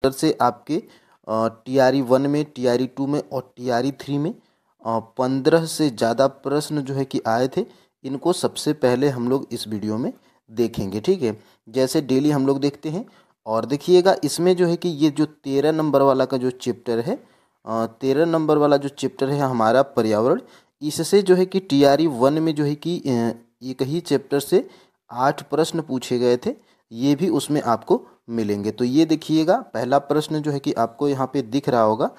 अंदर से आपके TRE 1 में, TRE 2 में और TRE 3 में 15 से ज़्यादा प्रश्न जो है कि आए थे। इनको सबसे पहले हम लोग इस वीडियो में देखेंगे, ठीक है, जैसे डेली हम लोग देखते हैं। और देखिएगा इसमें जो है कि ये जो 13 नंबर वाला का जो चैप्टर है, 13 नंबर वाला जो चैप्टर है हमारा पर्यावरण, इससे जो है कि TRE 1 में जो है कि एक ही चैप्टर से 8 प्रश्न पूछे गए थे, ये भी उसमें आपको मिलेंगे। तो ये देखिएगा पहला प्रश्न जो है कि आपको यहाँ पे दिख रहा होगा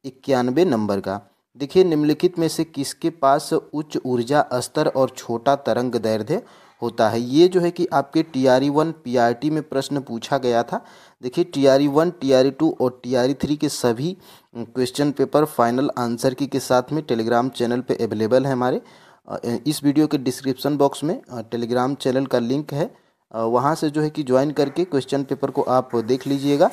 91 नंबर का। देखिए, निम्नलिखित में से किसके पास उच्च ऊर्जा स्तर और छोटा तरंग दैर्ध्य होता है। ये जो है कि आपके TRE 1 PRT में प्रश्न पूछा गया था। देखिए, TRE 1, TRE 2 और TRE 3 के सभी क्वेश्चन पेपर फाइनल आंसर की के साथ में टेलीग्राम चैनल पे अवेलेबल है हमारे। इस वीडियो के डिस्क्रिप्शन बॉक्स में टेलीग्राम चैनल का लिंक है, वहाँ से जो है कि ज्वाइन करके क्वेश्चन पेपर को आप देख लीजिएगा।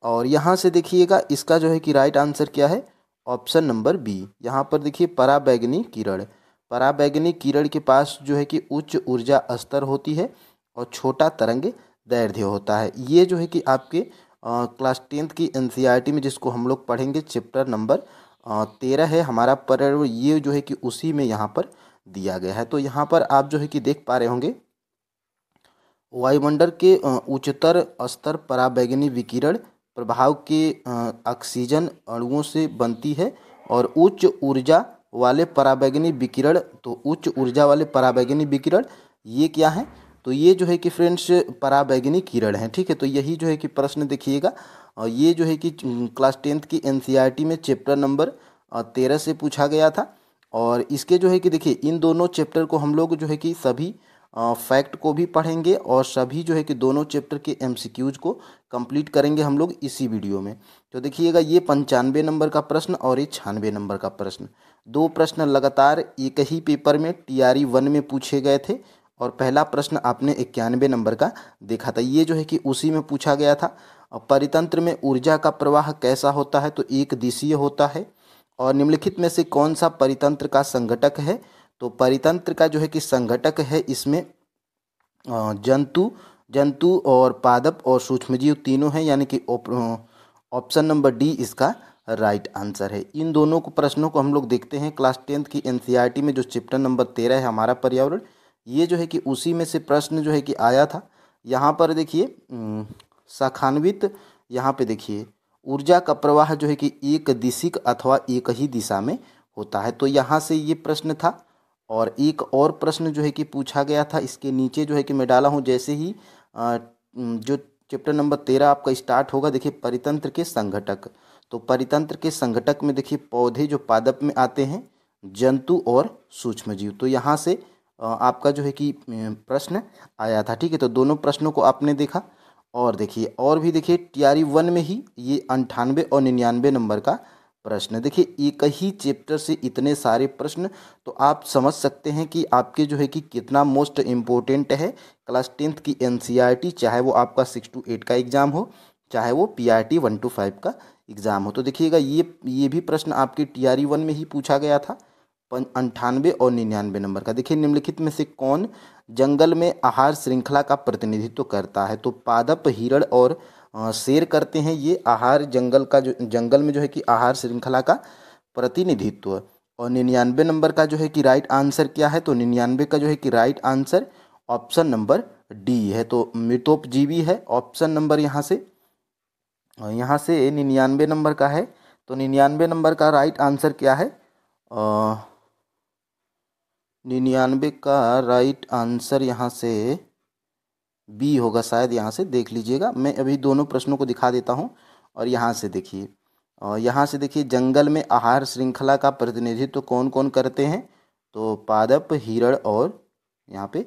और यहाँ से देखिएगा इसका जो है कि राइट आंसर क्या है, ऑप्शन नंबर बी। यहाँ पर देखिए पराबैंगनी किरण, पराबैंगनी किरण के पास जो है कि उच्च ऊर्जा स्तर होती है और छोटा तरंग दैर्ध्य होता है। ये जो है कि आपके क्लास 10th की NCERT में जिसको हम लोग पढ़ेंगे चैप्टर नंबर 13 है हमारा पर्यावरण, ये जो है कि उसी में यहाँ पर दिया गया है। तो यहाँ पर आप जो है कि देख पा रहे होंगे वायुमंडल के उच्चतर स्तर पराबैंगनी विकिरण प्रभाव के ऑक्सीजन अणुओं से बनती है और उच्च ऊर्जा वाले पराबैंगनी विकिरण, तो उच्च ऊर्जा वाले पराबैंगनी विकिरण ये क्या है, तो ये जो है कि फ्रेंड्स पराबैंगनी किरण है, ठीक है। तो यही जो है कि प्रश्न देखिएगा, ये जो है कि क्लास 10th की NCERT में चैप्टर नंबर 13 से पूछा गया था। और इसके जो है कि देखिए इन दोनों चैप्टर को हम लोग जो है कि सभी फैक्ट को भी पढ़ेंगे और सभी जो है कि दोनों चैप्टर के MCQs को कंप्लीट करेंगे हम लोग इसी वीडियो में। तो देखिएगा ये 95 नंबर का प्रश्न और ये 96 नंबर का प्रश्न, दो प्रश्न लगातार एक ही पेपर में TRE 1 में पूछे गए थे। और पहला प्रश्न आपने 91 नंबर का देखा था, ये जो है कि उसी में पूछा गया था। परितंत्र में ऊर्जा का प्रवाह कैसा होता है, तो एक दिशीय होता है। और निम्नलिखित में से कौन सा परितंत्र का संघटक है, तो परितंत्र का जो है कि संघटक है इसमें जंतु और पादप और सूक्ष्मजीव तीनों हैं, यानी कि ऑप्शन नंबर डी इसका राइट आंसर है। इन दोनों को प्रश्नों को हम लोग देखते हैं क्लास 10th की NCERT में जो चैप्टर नंबर 13 है हमारा पर्यावरण, ये जो है कि उसी में से प्रश्न जो है कि आया था। यहाँ पर देखिए शाखान्वित, यहाँ पे देखिए ऊर्जा का प्रवाह जो है कि एक दिशिक अथवा एक ही दिशा में होता है, तो यहाँ से ये प्रश्न था। और एक और प्रश्न जो है कि पूछा गया था, इसके नीचे जो है कि मैं डाला हूँ, जैसे ही जो चैप्टर नंबर 13 आपका स्टार्ट होगा, देखिए परितंत्र के संघटक, तो परितंत्र के संघटक में देखिए पौधे जो पादप में आते हैं, जंतु और सूक्ष्मजीव, तो यहाँ से आपका जो है कि प्रश्न आया था, ठीक है। तो दोनों प्रश्नों को आपने देखा। और देखिए और भी देखिए TRE 1 में ही ये 98 और 99 नंबर का प्रश्न, देखिए एक ही चैप्टर से इतने सारे प्रश्न, तो आप समझ सकते हैं कि आपके जो है कि कितना मोस्ट इम्पोर्टेंट है क्लास 10th की NCERT, चाहे वो आपका 6 to 8 का एग्ज़ाम हो, चाहे वो PRT 1 to 5 का एग्ज़ाम हो। तो देखिएगा ये भी प्रश्न आपके TRE 1 में ही पूछा गया था 98 और 99 नंबर का। देखिए निम्नलिखित में से कौन जंगल में आहार श्रृंखला का प्रतिनिधित्व करता है, तो पादप, हिरण और शेर करते हैं ये आहार, जंगल में जो है कि आहार श्रृंखला का प्रतिनिधित्व। और 99 नंबर का जो है कि राइट आंसर क्या है, तो 99 का जो है कि right answer option number D है, तो मृतोपजीवी है ऑप्शन नंबर यहाँ से 99 नंबर का है। तो 99 नंबर का राइट आंसर क्या है, 99 का राइट आंसर यहाँ से बी होगा शायद, यहाँ से देख लीजिएगा। मैं अभी दोनों प्रश्नों को दिखा देता हूँ। और यहाँ से देखिए जंगल में आहार श्रृंखला का प्रतिनिधित्व कौन कौन करते हैं, तो पादप, हिरण और यहाँ पे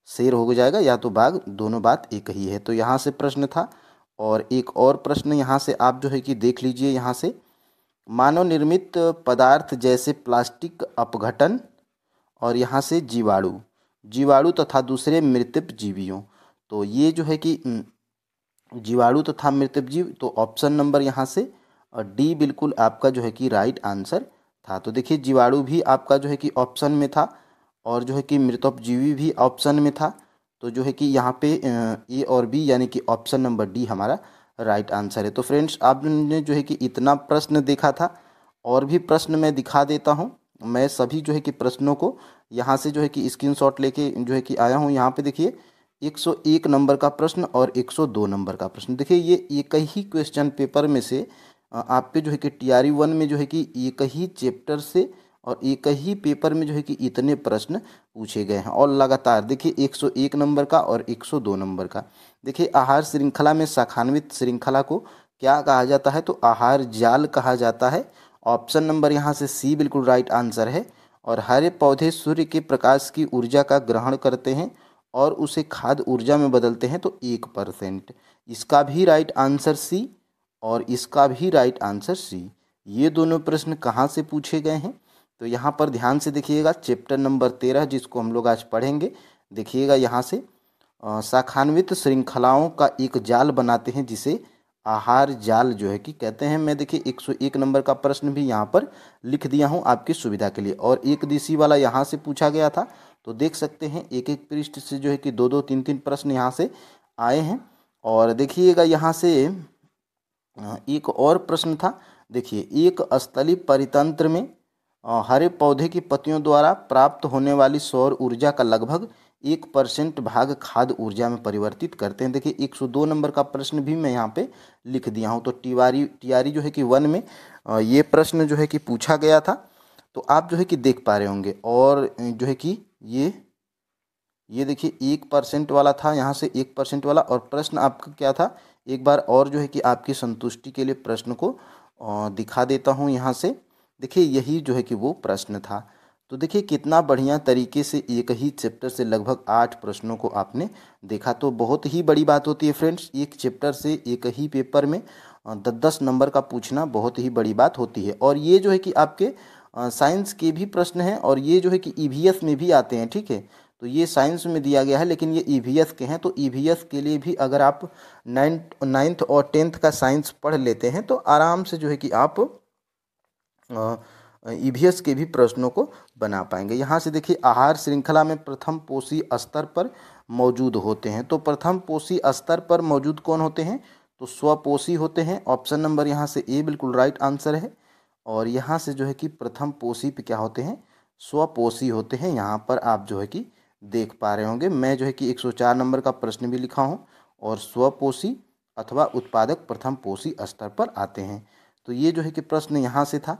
शेर हो जाएगा, या तो बाघ, दोनों बात एक ही है। तो यहाँ से प्रश्न था। और एक और प्रश्न यहाँ से आप जो है कि देख लीजिए, यहाँ से मानव निर्मित पदार्थ जैसे प्लास्टिक अपघटन और यहाँ से जीवाणु तथा दूसरे मृत जीवियों, तो ये जो है कि जीवाणु तथा मृत जीव, तो ऑप्शन नंबर यहाँ से डी बिल्कुल आपका जो है कि राइट आंसर था। तो देखिए जीवाणु भी आपका जो है कि ऑप्शन में था और जो है कि मृतोपजीवी भी ऑप्शन में था। तो जो है कि यहाँ पे ए और बी यानी कि ऑप्शन नंबर डी हमारा राइट आंसर है। तो फ्रेंड्स, आपने जो है कि इतना प्रश्न देखा था, और भी प्रश्न मैं दिखा देता हूँ। मैं सभी जो है कि प्रश्नों को यहाँ से जो है कि स्क्रीनशॉट लेके जो है कि आया हूँ। यहाँ पे देखिए 101 नंबर का प्रश्न और 102 नंबर का प्रश्न। देखिए ये एक ही क्वेश्चन पेपर में से आपके जो है कि TRE 1 में जो है कि एक ही चैप्टर से और एक ही पेपर में जो है कि इतने प्रश्न पूछे गए हैं, और लगातार देखिए 101 नंबर का और 102 नंबर का। देखिए आहार श्रृंखला में शाखान्वित श्रृंखला को क्या कहा जाता है? तो आहार जाल कहा जाता है। ऑप्शन नंबर यहाँ से सी बिल्कुल राइट आंसर है। और हरे पौधे सूर्य के प्रकाश की ऊर्जा का ग्रहण करते हैं और उसे खाद्य ऊर्जा में बदलते हैं, तो 1%। इसका भी राइट आंसर सी, और इसका भी राइट आंसर सी। ये दोनों प्रश्न कहाँ से पूछे गए हैं? तो यहाँ पर ध्यान से देखिएगा, चैप्टर नंबर 13 जिसको हम लोग आज पढ़ेंगे। देखिएगा यहाँ से शाखान्वित श्रृंखलाओं का एक जाल बनाते हैं जिसे आहार जाल जो है कि कहते हैं। मैं देखिए 101 नंबर का प्रश्न भी यहाँ पर लिख दिया हूँ आपकी सुविधा के लिए, और एक दिशी वाला यहाँ से पूछा गया था। तो देख सकते हैं एक एक पृष्ठ से जो है कि 2-2, 3-3 प्रश्न यहाँ से आए हैं। और देखिएगा यहाँ से एक और प्रश्न था। देखिए एक स्थलीय परितंत्र में हरे पौधे की पत्तियों द्वारा प्राप्त होने वाली सौर ऊर्जा का लगभग 1% भाग खाद्य ऊर्जा में परिवर्तित करते हैं। देखिए 102 नंबर का प्रश्न भी मैं यहाँ पे लिख दिया हूँ। तो टीआरई जो है कि 1 में ये प्रश्न जो है कि पूछा गया था। तो आप जो है कि देख पा रहे होंगे, और जो है कि ये देखिए 1% वाला था, यहाँ से 1% वाला। और प्रश्न आपका क्या था, एक बार और जो है कि आपकी संतुष्टि के लिए प्रश्न को दिखा देता हूँ यहाँ से। देखिए यही जो है कि वो प्रश्न था। तो देखिए कितना बढ़िया तरीके से एक ही चैप्टर से लगभग 8 प्रश्नों को आपने देखा। तो बहुत ही बड़ी बात होती है फ्रेंड्स, एक चैप्टर से एक ही पेपर में 10-10 नंबर का पूछना बहुत ही बड़ी बात होती है। और ये जो है कि आपके साइंस के भी प्रश्न हैं, और ये जो है कि EVS में भी आते हैं, ठीक है। तो ये साइंस में दिया गया है, लेकिन ये EVS के हैं। तो EVS के लिए भी अगर आप 9th और 10th का साइंस पढ़ लेते हैं तो आराम से जो है कि आप EVS के भी प्रश्नों को बना पाएंगे। यहाँ से देखिए आहार श्रृंखला में प्रथम पोषी स्तर पर मौजूद होते हैं। तो प्रथम पोषी स्तर पर मौजूद कौन होते हैं? तो स्वपोषी होते हैं। ऑप्शन नंबर यहाँ से ए बिल्कुल राइट आंसर है। और यहाँ से जो है कि प्रथम पोषी पे क्या होते हैं? स्वपोषी होते हैं। यहाँ पर आप जो है कि देख पा रहे होंगे, मैं जो है कि 104 नंबर का प्रश्न भी लिखा हूँ। और स्वपोषी अथवा उत्पादक प्रथम पोषी स्तर पर आते हैं। तो ये जो है कि प्रश्न यहाँ से था।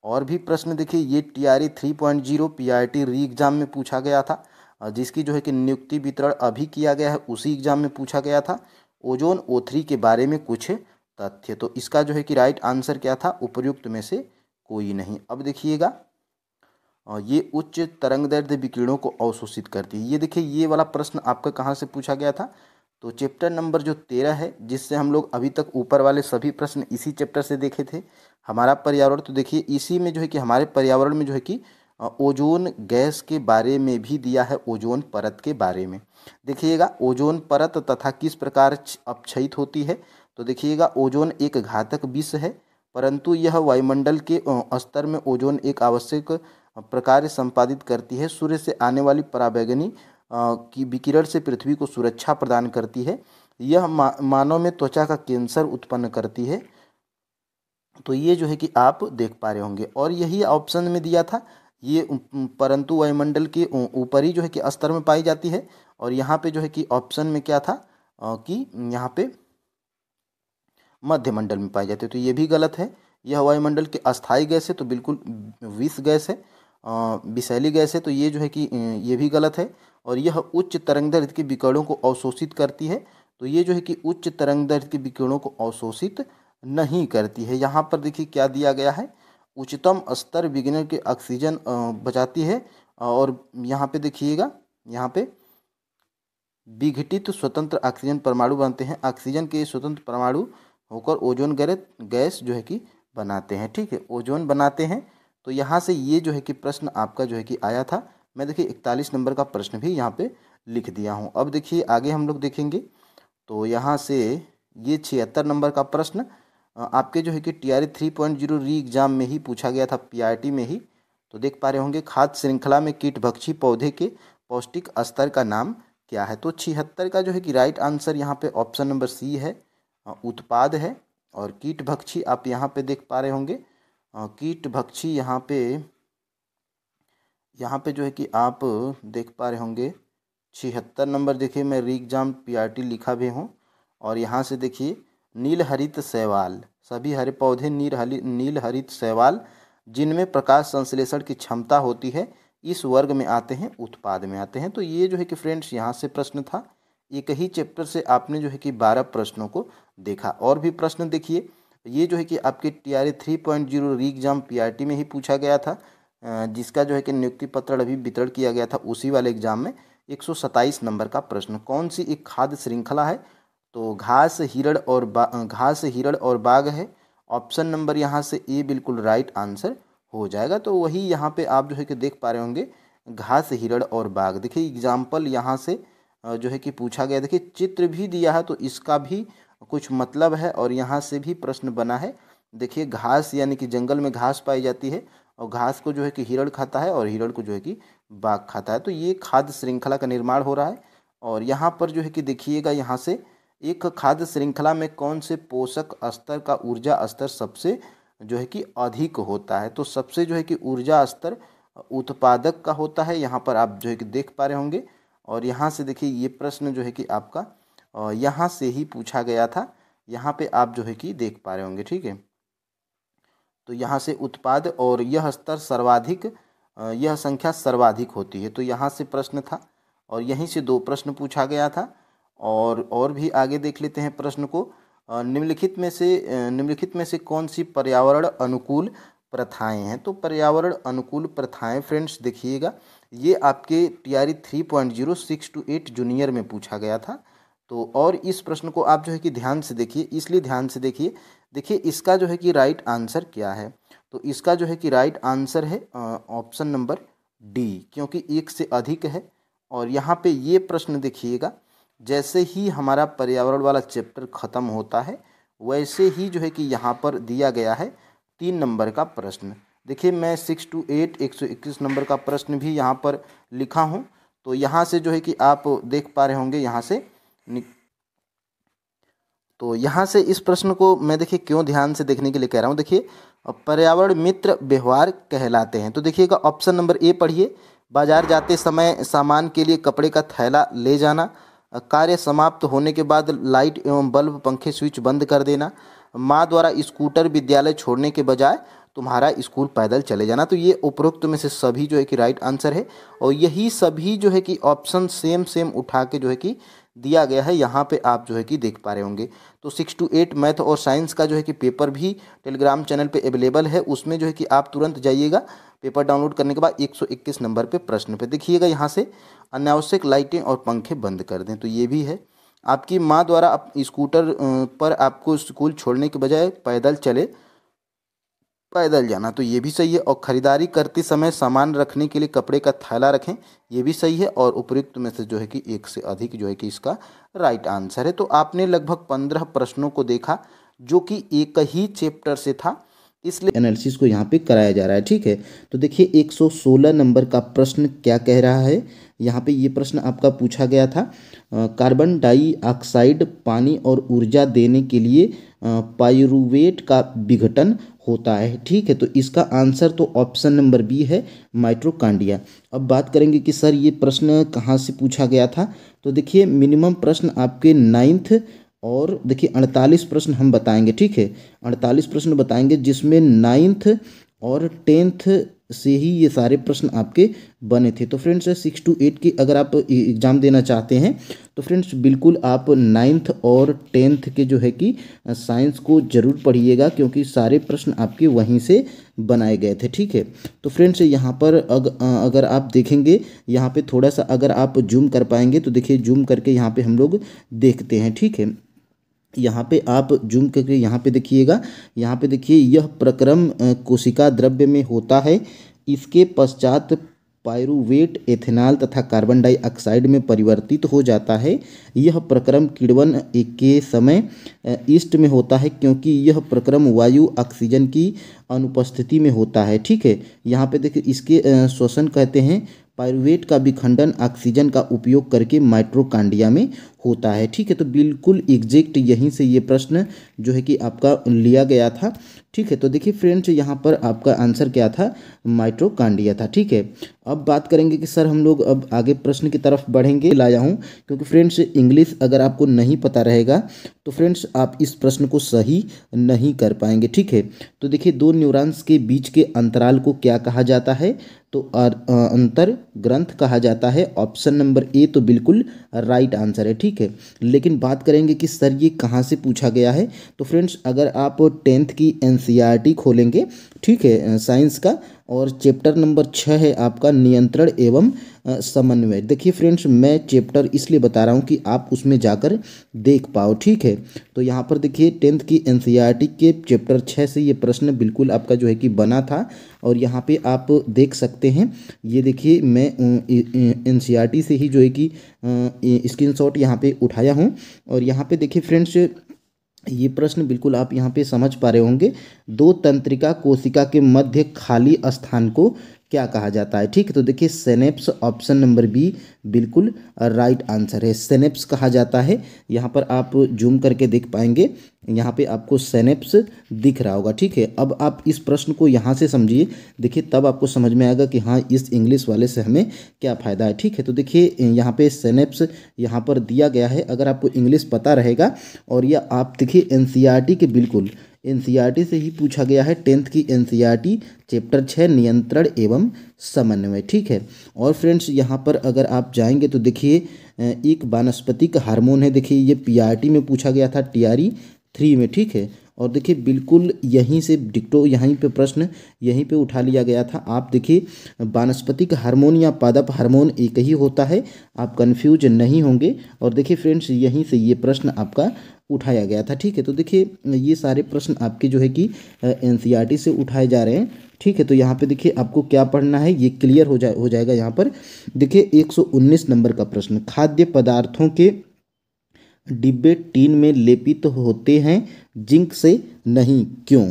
और भी प्रश्न देखिए, ये TRE 3.0 PRT री एग्जाम में पूछा गया था, जिसकी जो है कि नियुक्ति वितरण अभी किया गया है, उसी एग्जाम में पूछा गया था। ओजोन O3 के बारे में कुछ तथ्य। तो इसका जो है कि राइट आंसर क्या था? उपर्युक्त में से कोई नहीं। अब देखिएगा ये उच्च तरंगदैर्ध्य विकिरणों को अवशोषित करती है। ये देखिए ये वाला प्रश्न आपका कहाँ से पूछा गया था? तो चैप्टर नंबर जो 13 है, जिससे हम लोग अभी तक ऊपर वाले सभी प्रश्न इसी चैप्टर से देखे थे, हमारा पर्यावरण। तो देखिए इसी में जो है कि हमारे पर्यावरण में जो है कि ओजोन गैस के बारे में भी दिया है, ओजोन परत के बारे में। देखिएगा ओजोन परत तथा किस प्रकार अपक्षयित होती है। तो देखिएगा ओजोन एक घातक विष है, परंतु यह वायुमंडल के स्तर में ओजोन एक आवश्यक प्रकार्य संपादित करती है। सूर्य से आने वाली पराबैंगनी की विकिरण से पृथ्वी को सुरक्षा प्रदान करती है। यह मानव में त्वचा का कैंसर उत्पन्न करती है। तो ये जो है कि आप देख पा रहे होंगे, और यही ऑप्शन में दिया था ये, परंतु वायुमंडल के ऊपरी जो है कि स्तर में पाई जाती है। और यहाँ पे जो है कि ऑप्शन में क्या था कि यहाँ पे मध्य मंडल में पाई जाती है। तो ये भी गलत है। यह वायुमंडल के अस्थायी गैस है, तो बिल्कुल विष गैस है, विषैली गैस है। तो ये जो है कि ये भी गलत है। और यह उच्च तरंगदैर्ध्य के विकिरणों को अवशोषित करती है। तो ये जो है कि उच्च तरंगदैर्ध्य के विकिरणों को अवशोषित नहीं करती है। यहाँ पर देखिए क्या दिया गया है, उच्चतम स्तर विकिरण के ऑक्सीजन बचाती है। और यहाँ पे देखिएगा, यहाँ पे विघटित स्वतंत्र ऑक्सीजन परमाणु बनते हैं। ऑक्सीजन के स्वतंत्र परमाणु होकर ओजोन गैस जो है कि बनाते हैं, ठीक है, ओजोन बनाते हैं। तो यहाँ से ये जो है कि प्रश्न आपका जो है कि आया था। मैं देखिए 41 नंबर का प्रश्न भी यहाँ पे लिख दिया हूँ। अब देखिए आगे हम लोग देखेंगे। तो यहाँ से ये 76 नंबर का प्रश्न आपके जो है कि TRE 3.0 री एग्जाम में ही पूछा गया था, PRT में ही। तो देख पा रहे होंगे, खाद्य श्रृंखला में कीटभक्षी पौधे के पौष्टिक स्तर का नाम क्या है? तो 76 का जो है कि राइट आंसर यहाँ पे ऑप्शन नंबर सी है। उत्पाद है। और कीटभक्षी आप यहाँ पे देख पा रहे होंगे, कीटभक्षी यहाँ पे जो है कि आप देख पा रहे होंगे 76 नंबर। देखिए मैं री एग्जाम PRT लिखा भी हूँ। और यहाँ से देखिए नील हरित शैवाल, सभी हरे पौधे नील हरित शैवाल जिनमें प्रकाश संश्लेषण की क्षमता होती है इस वर्ग में आते हैं, उत्पाद में आते हैं। तो ये जो है कि फ्रेंड्स यहाँ से प्रश्न था। एक ही चैप्टर से आपने जो है कि 12 प्रश्नों को देखा। और भी प्रश्न देखिए, ये जो है कि आपके TRA 3.0 री एग्जाम PRT में ही पूछा गया था, जिसका जो है कि नियुक्ति पत्र अभी वितरण किया गया था उसी वाले एग्जाम में। 127 नंबर का प्रश्न, कौन सी एक खाद्य श्रृंखला है? तो घास हिरण और बाघ है। ऑप्शन नंबर यहाँ से ए बिल्कुल राइट आंसर हो जाएगा। तो वही यहाँ पे आप जो है कि देख पा रहे होंगे घास हिरण और बाघ। देखिए एग्जाम्पल यहाँ से जो है कि पूछा गया। देखिए चित्र भी दिया है तो इसका भी कुछ मतलब है और यहाँ से भी प्रश्न बना है। देखिए घास यानी कि जंगल में घास पाई जाती है और घास को जो है कि हिरण खाता है और हिरण को जो है कि बाघ खाता है। तो ये खाद्य श्रृंखला का निर्माण हो रहा है। और यहाँ पर जो है कि देखिएगा, यहाँ से एक खाद्य श्रृंखला में कौन से पोषक स्तर का ऊर्जा स्तर सबसे जो है कि अधिक होता है? तो सबसे जो है कि ऊर्जा स्तर उत्पादक का होता है, यहाँ पर आप जो है कि देख पा रहे होंगे। और यहाँ से देखिए ये प्रश्न जो है कि आपका यहाँ से ही पूछा गया था, यहाँ पे आप जो है कि देख पा रहे होंगे, ठीक है। तो यहाँ से उत्पाद और यह स्तर सर्वाधिक, यह संख्या सर्वाधिक होती है। तो यहाँ से प्रश्न था और यहीं से 2 प्रश्न पूछा गया था। और भी आगे देख लेते हैं प्रश्न को। निम्नलिखित में से कौन सी पर्यावरण अनुकूल प्रथाएं हैं? तो पर्यावरण अनुकूल प्रथाएं फ्रेंड्स देखिएगा, ये आपके TRA 3.0 6 to 8 जूनियर में पूछा गया था। तो और इस प्रश्न को आप जो है कि ध्यान से देखिए, इसलिए ध्यान से देखिए। देखिए इसका जो है कि राइट आंसर क्या है? तो इसका जो है कि राइट आंसर है ऑप्शन नंबर डी, क्योंकि 1 से अधिक है। और यहाँ पे ये प्रश्न देखिएगा, जैसे ही हमारा पर्यावरण वाला चैप्टर ख़त्म होता है वैसे ही जो है कि यहाँ पर दिया गया है 3 नंबर का प्रश्न। देखिए मैं 6 to 8 121 नंबर का प्रश्न भी यहाँ पर लिखा हूँ। तो यहाँ से जो है कि आप देख पा रहे होंगे, यहाँ से तो यहाँ से इस प्रश्न को मैं देखिए क्यों ध्यान से देखने के लिए कह रहा हूँ। देखिए पर्यावरण मित्र व्यवहार कहलाते हैं। तो देखिएगा ऑप्शन नंबर ए पढ़िए, बाजार जाते समय सामान के लिए कपड़े का थैला ले जाना, कार्य समाप्त होने के बाद लाइट एवं बल्ब पंखे स्विच बंद कर देना, माँ द्वारा स्कूटर विद्यालय छोड़ने के बजाय तुम्हारा स्कूल पैदल चले जाना। तो ये उपरोक्त में से सभी जो है कि राइट आंसर है। और यही सभी जो है कि ऑप्शन सेम उठा के जो है कि दिया गया है, यहाँ पे आप जो है कि देख पा रहे होंगे। तो 6 to 8 मैथ और साइंस का जो है कि पेपर भी टेलीग्राम चैनल पे अवेलेबल है, उसमें जो है कि आप तुरंत जाइएगा। पेपर डाउनलोड करने के बाद 121 नंबर पे प्रश्न पे देखिएगा, यहाँ से अनावश्यक लाइटें और पंखे बंद कर दें। तो ये भी है, आपकी माँ द्वारा स्कूटर पर आपको स्कूल छोड़ने के बजाय पैदल जाना, तो ये भी सही है। और ख़रीदारी करते समय सामान रखने के लिए कपड़े का थैला रखें, ये भी सही है। और उपयुक्त में से जो है कि 1 से अधिक जो है कि इसका राइट आंसर है। तो आपने लगभग 15 प्रश्नों को देखा जो कि एक ही चैप्टर से था, इसलिए एनालिसिस को यहाँ पे कराया जा रहा है, ठीक है। तो देखिए 116 नंबर का प्रश्न क्या कह रहा है। यहाँ पे ये प्रश्न आपका पूछा गया था, कार्बन डाइऑक्साइड पानी और ऊर्जा देने के लिए पाइरूवेट का विघटन होता है, ठीक है। तो इसका आंसर तो ऑप्शन नंबर बी है, माइटोकॉन्ड्रिया। अब बात करेंगे कि सर ये प्रश्न कहाँ से पूछा गया था। तो देखिए मिनिमम प्रश्न आपके 9th और देखिए 48 प्रश्न हम बताएंगे, ठीक है। 48 प्रश्न बताएंगे जिसमें 9th और 10th से ही ये सारे प्रश्न आपके बने थे। तो फ्रेंड्स 6 to 8 की अगर आप एग्ज़ाम देना चाहते हैं तो फ्रेंड्स बिल्कुल आप 9th और 10th के जो है कि साइंस को ज़रूर पढ़िएगा, क्योंकि सारे प्रश्न आपके वहीं से बनाए गए थे, ठीक है। तो फ्रेंड्स यहाँ पर अगर आप देखेंगे, यहाँ पे थोड़ा सा अगर आप जूम कर पाएंगे तो देखिए जूम करके यहाँ पे हम लोग देखते हैं, ठीक है। यहाँ पे आप जूम करके यहाँ पे देखिएगा, यहाँ पे देखिए यह प्रक्रम कोशिका द्रव्य में होता है। इसके पश्चात पाइरूवेट एथेनॉल तथा कार्बन डाइऑक्साइड में परिवर्तित हो जाता है। यह प्रक्रम किण्वन के समय ईस्ट में होता है, क्योंकि यह प्रक्रम वायु ऑक्सीजन की अनुपस्थिति में होता है, ठीक है। यहाँ पे देखिए इसके श्वसन कहते हैं पायरुवेट का विखंडन ऑक्सीजन का उपयोग करके माइटोकॉन्ड्रिया में होता है। ठीक है, तो बिल्कुल एग्जैक्ट यहीं से ये प्रश्न जो है कि आपका लिया गया था। ठीक है, तो देखिए फ्रेंड्स यहाँ पर आपका आंसर क्या था, माइटोकॉन्ड्रिया था। ठीक है, अब बात करेंगे कि सर हम लोग अब आगे प्रश्न की तरफ बढ़ेंगे, लाया हूँ क्योंकि फ्रेंड्स इंग्लिश अगर आपको नहीं पता रहेगा तो फ्रेंड्स आप इस प्रश्न को सही नहीं कर पाएंगे। ठीक है, तो देखिए दो न्यूरॉन्स के बीच के अंतराल को क्या कहा जाता है, तो अंतर ग्रंथ कहा जाता है। ऑप्शन नंबर ए तो बिल्कुल राइट आंसर है। ठीक है, लेकिन बात करेंगे कि सर ये कहाँ से पूछा गया है, तो फ्रेंड्स अगर आप 10th की एनसीईआरटी खोलेंगे, ठीक है, साइंस का, और चैप्टर नंबर 6 है आपका नियंत्रण एवं समन्वय। देखिए फ्रेंड्स मैं चैप्टर इसलिए बता रहा हूँ कि आप उसमें जाकर देख पाओ। ठीक है, तो यहाँ पर देखिए 10th की एनसीईआरटी के चैप्टर 6 से ये प्रश्न बिल्कुल आपका जो है कि बना था, और यहाँ पे आप देख सकते हैं। ये देखिए मैं एनसीईआरटी से ही जो है कि स्क्रीनशॉट यहाँ पे उठाया हूँ, और यहाँ पे देखिए फ्रेंड्स ये प्रश्न बिल्कुल आप यहाँ पे समझ पा रहे होंगे। दो तंत्रिका कोशिका के मध्य खाली स्थान को क्या कहा जाता है। ठीक है, तो देखिए सेनेप्स, ऑप्शन नंबर बी बिल्कुल राइट आंसर है, सेनेप्स कहा जाता है। यहाँ पर आप जूम करके देख पाएंगे, यहाँ पे आपको सेनेप्स दिख रहा होगा। ठीक है, अब आप इस प्रश्न को यहाँ से समझिए, देखिए तब आपको समझ में आएगा कि हाँ इस इंग्लिश वाले से हमें क्या फ़ायदा है। ठीक है, तो देखिए यहाँ पे सेनेप्स यहाँ पर दिया गया है, अगर आपको इंग्लिश पता रहेगा, और यह आप देखिए एनसीईआरटी के बिल्कुल एनसीईआरटी से ही पूछा गया है, 10th की एनसीईआरटी चैप्टर 6 नियंत्रण एवं समन्वय। ठीक है, और फ्रेंड्स यहाँ पर अगर आप जाएंगे तो देखिए एक वानस्पतिक हार्मोन है, देखिए ये पीआरटी में पूछा गया था, टीआरई 3 में। ठीक है, और देखिए बिल्कुल यहीं से डिक्टो यहीं पे प्रश्न यहीं पे उठा लिया गया था। आप देखिए वानस्पतिक हार्मोन या पादप हार्मोन एक ही होता है, आप कंफ्यूज नहीं होंगे। और देखिए फ्रेंड्स यहीं से ये प्रश्न आपका उठाया गया था। ठीक है, तो देखिए ये सारे प्रश्न आपके जो है कि एनसीईआरटी से उठाए जा रहे हैं। ठीक है, तो यहाँ पे देखिए आपको क्या पढ़ना है ये क्लियर हो जाएगा। यहाँ पर देखिए 119 नंबर का प्रश्न, खाद्य पदार्थों के डिब्बे टीन में लेपित होते हैं, जिंक से नहीं, क्यों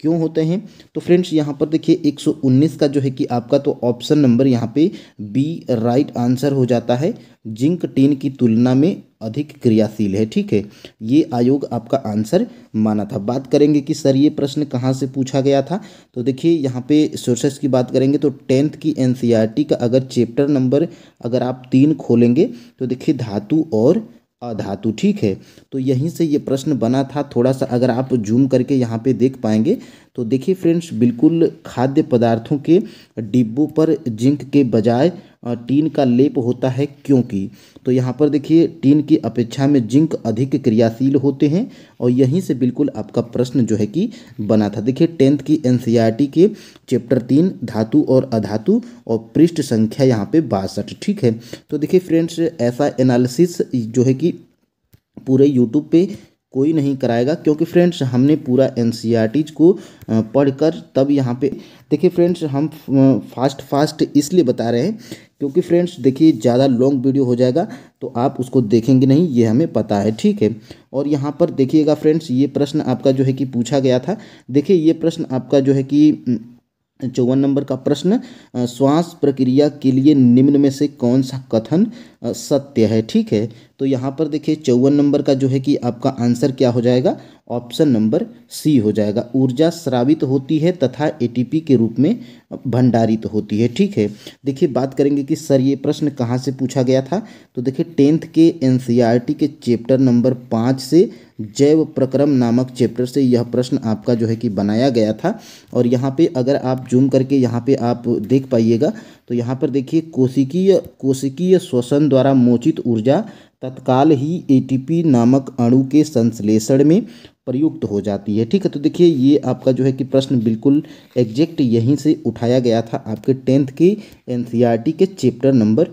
क्यों होते हैं। तो फ्रेंड्स यहाँ पर देखिए 119 का जो है कि आपका तो ऑप्शन नंबर यहाँ पे बी राइट आंसर हो जाता है, जिंक टीन की तुलना में अधिक क्रियाशील है। ठीक है, ये आयोग आपका आंसर माना था। बात करेंगे कि सर ये प्रश्न कहाँ से पूछा गया था, तो देखिए यहाँ पे सोर्सेस की बात करेंगे तो 10th की एनसीईआरटी का अगर चैप्टर नंबर अगर आप 3 खोलेंगे तो देखिए धातु और अधातु। ठीक है, तो यहीं से ये प्रश्न बना था। थोड़ा सा अगर आप जूम करके यहाँ पे देख पाएंगे तो देखिए फ्रेंड्स बिल्कुल खाद्य पदार्थों के डिब्बों पर जिंक के बजाय टीन का लेप होता है, क्योंकि तो यहाँ पर देखिए टीन की अपेक्षा में जिंक अधिक क्रियाशील होते हैं, और यहीं से बिल्कुल आपका प्रश्न जो है कि बना था। देखिए 10th की एनसीईआरटी के चैप्टर 3 धातु और अधातु, और पृष्ठ संख्या यहाँ पे 62। ठीक है, तो देखिए फ्रेंड्स ऐसा एनालिसिस जो है कि पूरे यूट्यूब पे कोई नहीं कराएगा, क्योंकि फ्रेंड्स हमने पूरा एनसीईआरटीज को पढ़कर तब यहाँ पे देखिए फ्रेंड्स हम फास्ट इसलिए बता रहे हैं क्योंकि फ्रेंड्स देखिए ज़्यादा लॉन्ग वीडियो हो जाएगा तो आप उसको देखेंगे नहीं, ये हमें पता है। ठीक है, और यहाँ पर देखिएगा फ्रेंड्स ये प्रश्न आपका जो है कि पूछा गया था। देखिए ये प्रश्न आपका जो है कि 54 नंबर का प्रश्न, श्वास प्रक्रिया के लिए निम्न में से कौन सा कथन सत्य है। ठीक है, तो यहाँ पर देखिए 54 नंबर का जो है कि आपका आंसर क्या हो जाएगा, ऑप्शन नंबर सी हो जाएगा। ऊर्जा स्रावित होती है तथा एटीपी के रूप में भंडारित होती है। ठीक है, देखिए बात करेंगे कि सर ये प्रश्न कहाँ से पूछा गया था, तो देखिए 10th के एनसीईआरटी के चैप्टर नंबर 5 से जैव प्रक्रम नामक चैप्टर से यह प्रश्न आपका जो है कि बनाया गया था। और यहाँ पे अगर आप जूम करके यहाँ पे आप देख पाइएगा तो यहाँ पर देखिए कोशिकीय श्वसन द्वारा मोचित ऊर्जा तत्काल ही एटीपी नामक अणु के संश्लेषण में प्रयुक्त हो जाती है। ठीक है, तो देखिए ये आपका जो है कि प्रश्न बिल्कुल एग्जैक्ट यहीं से उठाया गया था आपके 10th की एनसीईआरटी के चैप्टर नंबर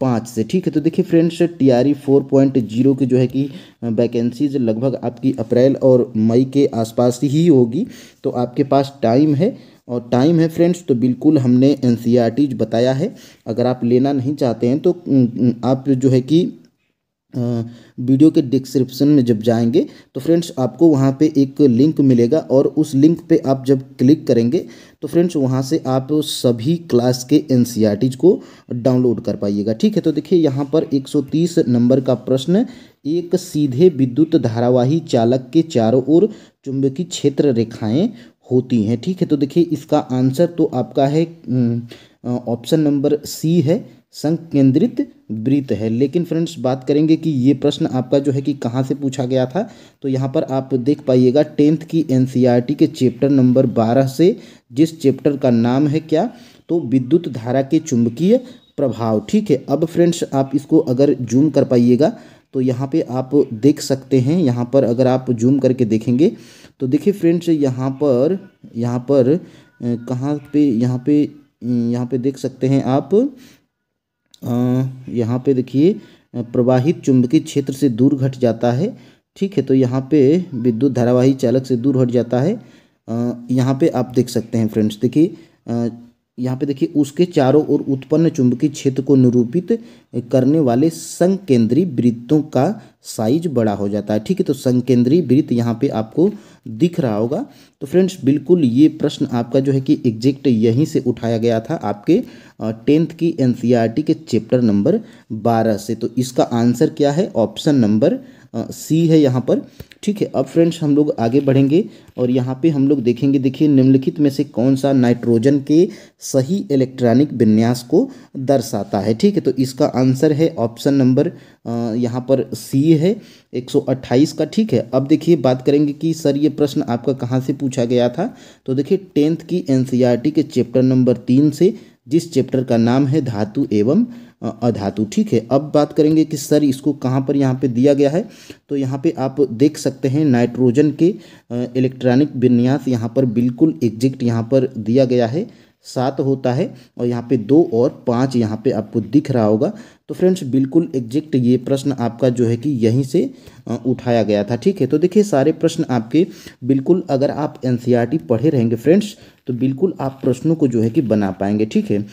5 से। ठीक है, तो देखिए फ्रेंड्स टीआरई 4.0 की जो है कि वैकेंसीज लगभग आपकी अप्रैल और मई के आसपास ही होगी, तो आपके पास टाइम है। और टाइम है फ्रेंड्स तो बिल्कुल हमने एनसीईआरटी बताया है, अगर आप लेना नहीं चाहते हैं तो आप जो है कि वीडियो के डिस्क्रिप्शन में जब जाएंगे तो फ्रेंड्स आपको वहाँ पे एक लिंक मिलेगा और उस लिंक पे आप जब क्लिक करेंगे तो फ्रेंड्स वहाँ से आप सभी क्लास के एनसीईआरटीज को डाउनलोड कर पाइएगा। ठीक है, तो देखिए यहाँ पर 130 नंबर का प्रश्न, एक सीधे विद्युत धारावाही चालक के चारों ओर चुंबकीय क्षेत्र रेखाएं होती हैं। ठीक है, तो देखिए इसका आंसर तो आपका है ऑप्शन नंबर सी है, संकेंद्रित वृत्त है। लेकिन फ्रेंड्स बात करेंगे कि ये प्रश्न आपका जो है कि कहाँ से पूछा गया था, तो यहाँ पर आप देख पाइएगा 10th की एनसीईआरटी के चैप्टर नंबर 12 से, जिस चैप्टर का नाम है क्या, तो विद्युत धारा के चुंबकीय प्रभाव। ठीक है, अब फ्रेंड्स आप इसको अगर जूम कर पाइएगा तो यहाँ पे आप देख सकते हैं। यहाँ पर अगर आप जूम करके देखेंगे तो देखिए फ्रेंड्स यहाँ पर कहाँ पे, यहाँ पे देख सकते हैं आप, यहाँ पे देखिए प्रवाहित चुंबकीय क्षेत्र से दूर घट जाता है। ठीक है, तो यहाँ पे विद्युत धारावाही चालक से दूर हट जाता है। यहाँ पे आप देख सकते हैं फ्रेंड्स, देखिए यहाँ पे देखिए उसके चारों ओर उत्पन्न चुंबकीय क्षेत्र को निरूपित करने वाले संकेंद्री वृत्तों का साइज बड़ा हो जाता है। ठीक है, तो संकेंद्री वृत्त यहाँ पे आपको दिख रहा होगा। तो फ्रेंड्स बिल्कुल ये प्रश्न आपका जो है कि एग्जैक्ट यहीं से उठाया गया था आपके 10th की एनसीईआरटी के चैप्टर नंबर 12 से। तो इसका आंसर क्या है, ऑप्शन नंबर सी है यहाँ पर। ठीक है, अब फ्रेंड्स हम लोग आगे बढ़ेंगे और यहाँ पे हम लोग देखेंगे, देखिए निम्नलिखित में से कौन सा नाइट्रोजन के सही इलेक्ट्रॉनिक विन्यास को दर्शाता है। ठीक है, तो इसका आंसर है ऑप्शन नंबर यहाँ पर सी है, 128 का। ठीक है, अब देखिए बात करेंगे कि सर ये प्रश्न आपका कहाँ से पूछा गया था, तो देखिए 10th की एनसीईआरटी के चैप्टर नंबर 3 से, जिस चैप्टर का नाम है धातु एवं अधातु। ठीक है, अब बात करेंगे कि सर इसको कहाँ पर यहाँ पे दिया गया है, तो यहाँ पे आप देख सकते हैं नाइट्रोजन के इलेक्ट्रॉनिक विन्यास यहाँ पर बिल्कुल एग्जैक्ट यहाँ पर दिया गया है, 7 होता है और यहाँ पे 2 और 5 यहाँ पे आपको दिख रहा होगा। तो फ्रेंड्स बिल्कुल एग्जैक्ट ये प्रश्न आपका जो है कि यहीं से उठाया गया था। ठीक है, तो देखिए सारे प्रश्न आपके बिल्कुल, अगर आप एनसीईआरटी पढ़े रहेंगे फ्रेंड्स तो बिल्कुल आप प्रश्नों को जो है कि बना पाएंगे। ठीक है,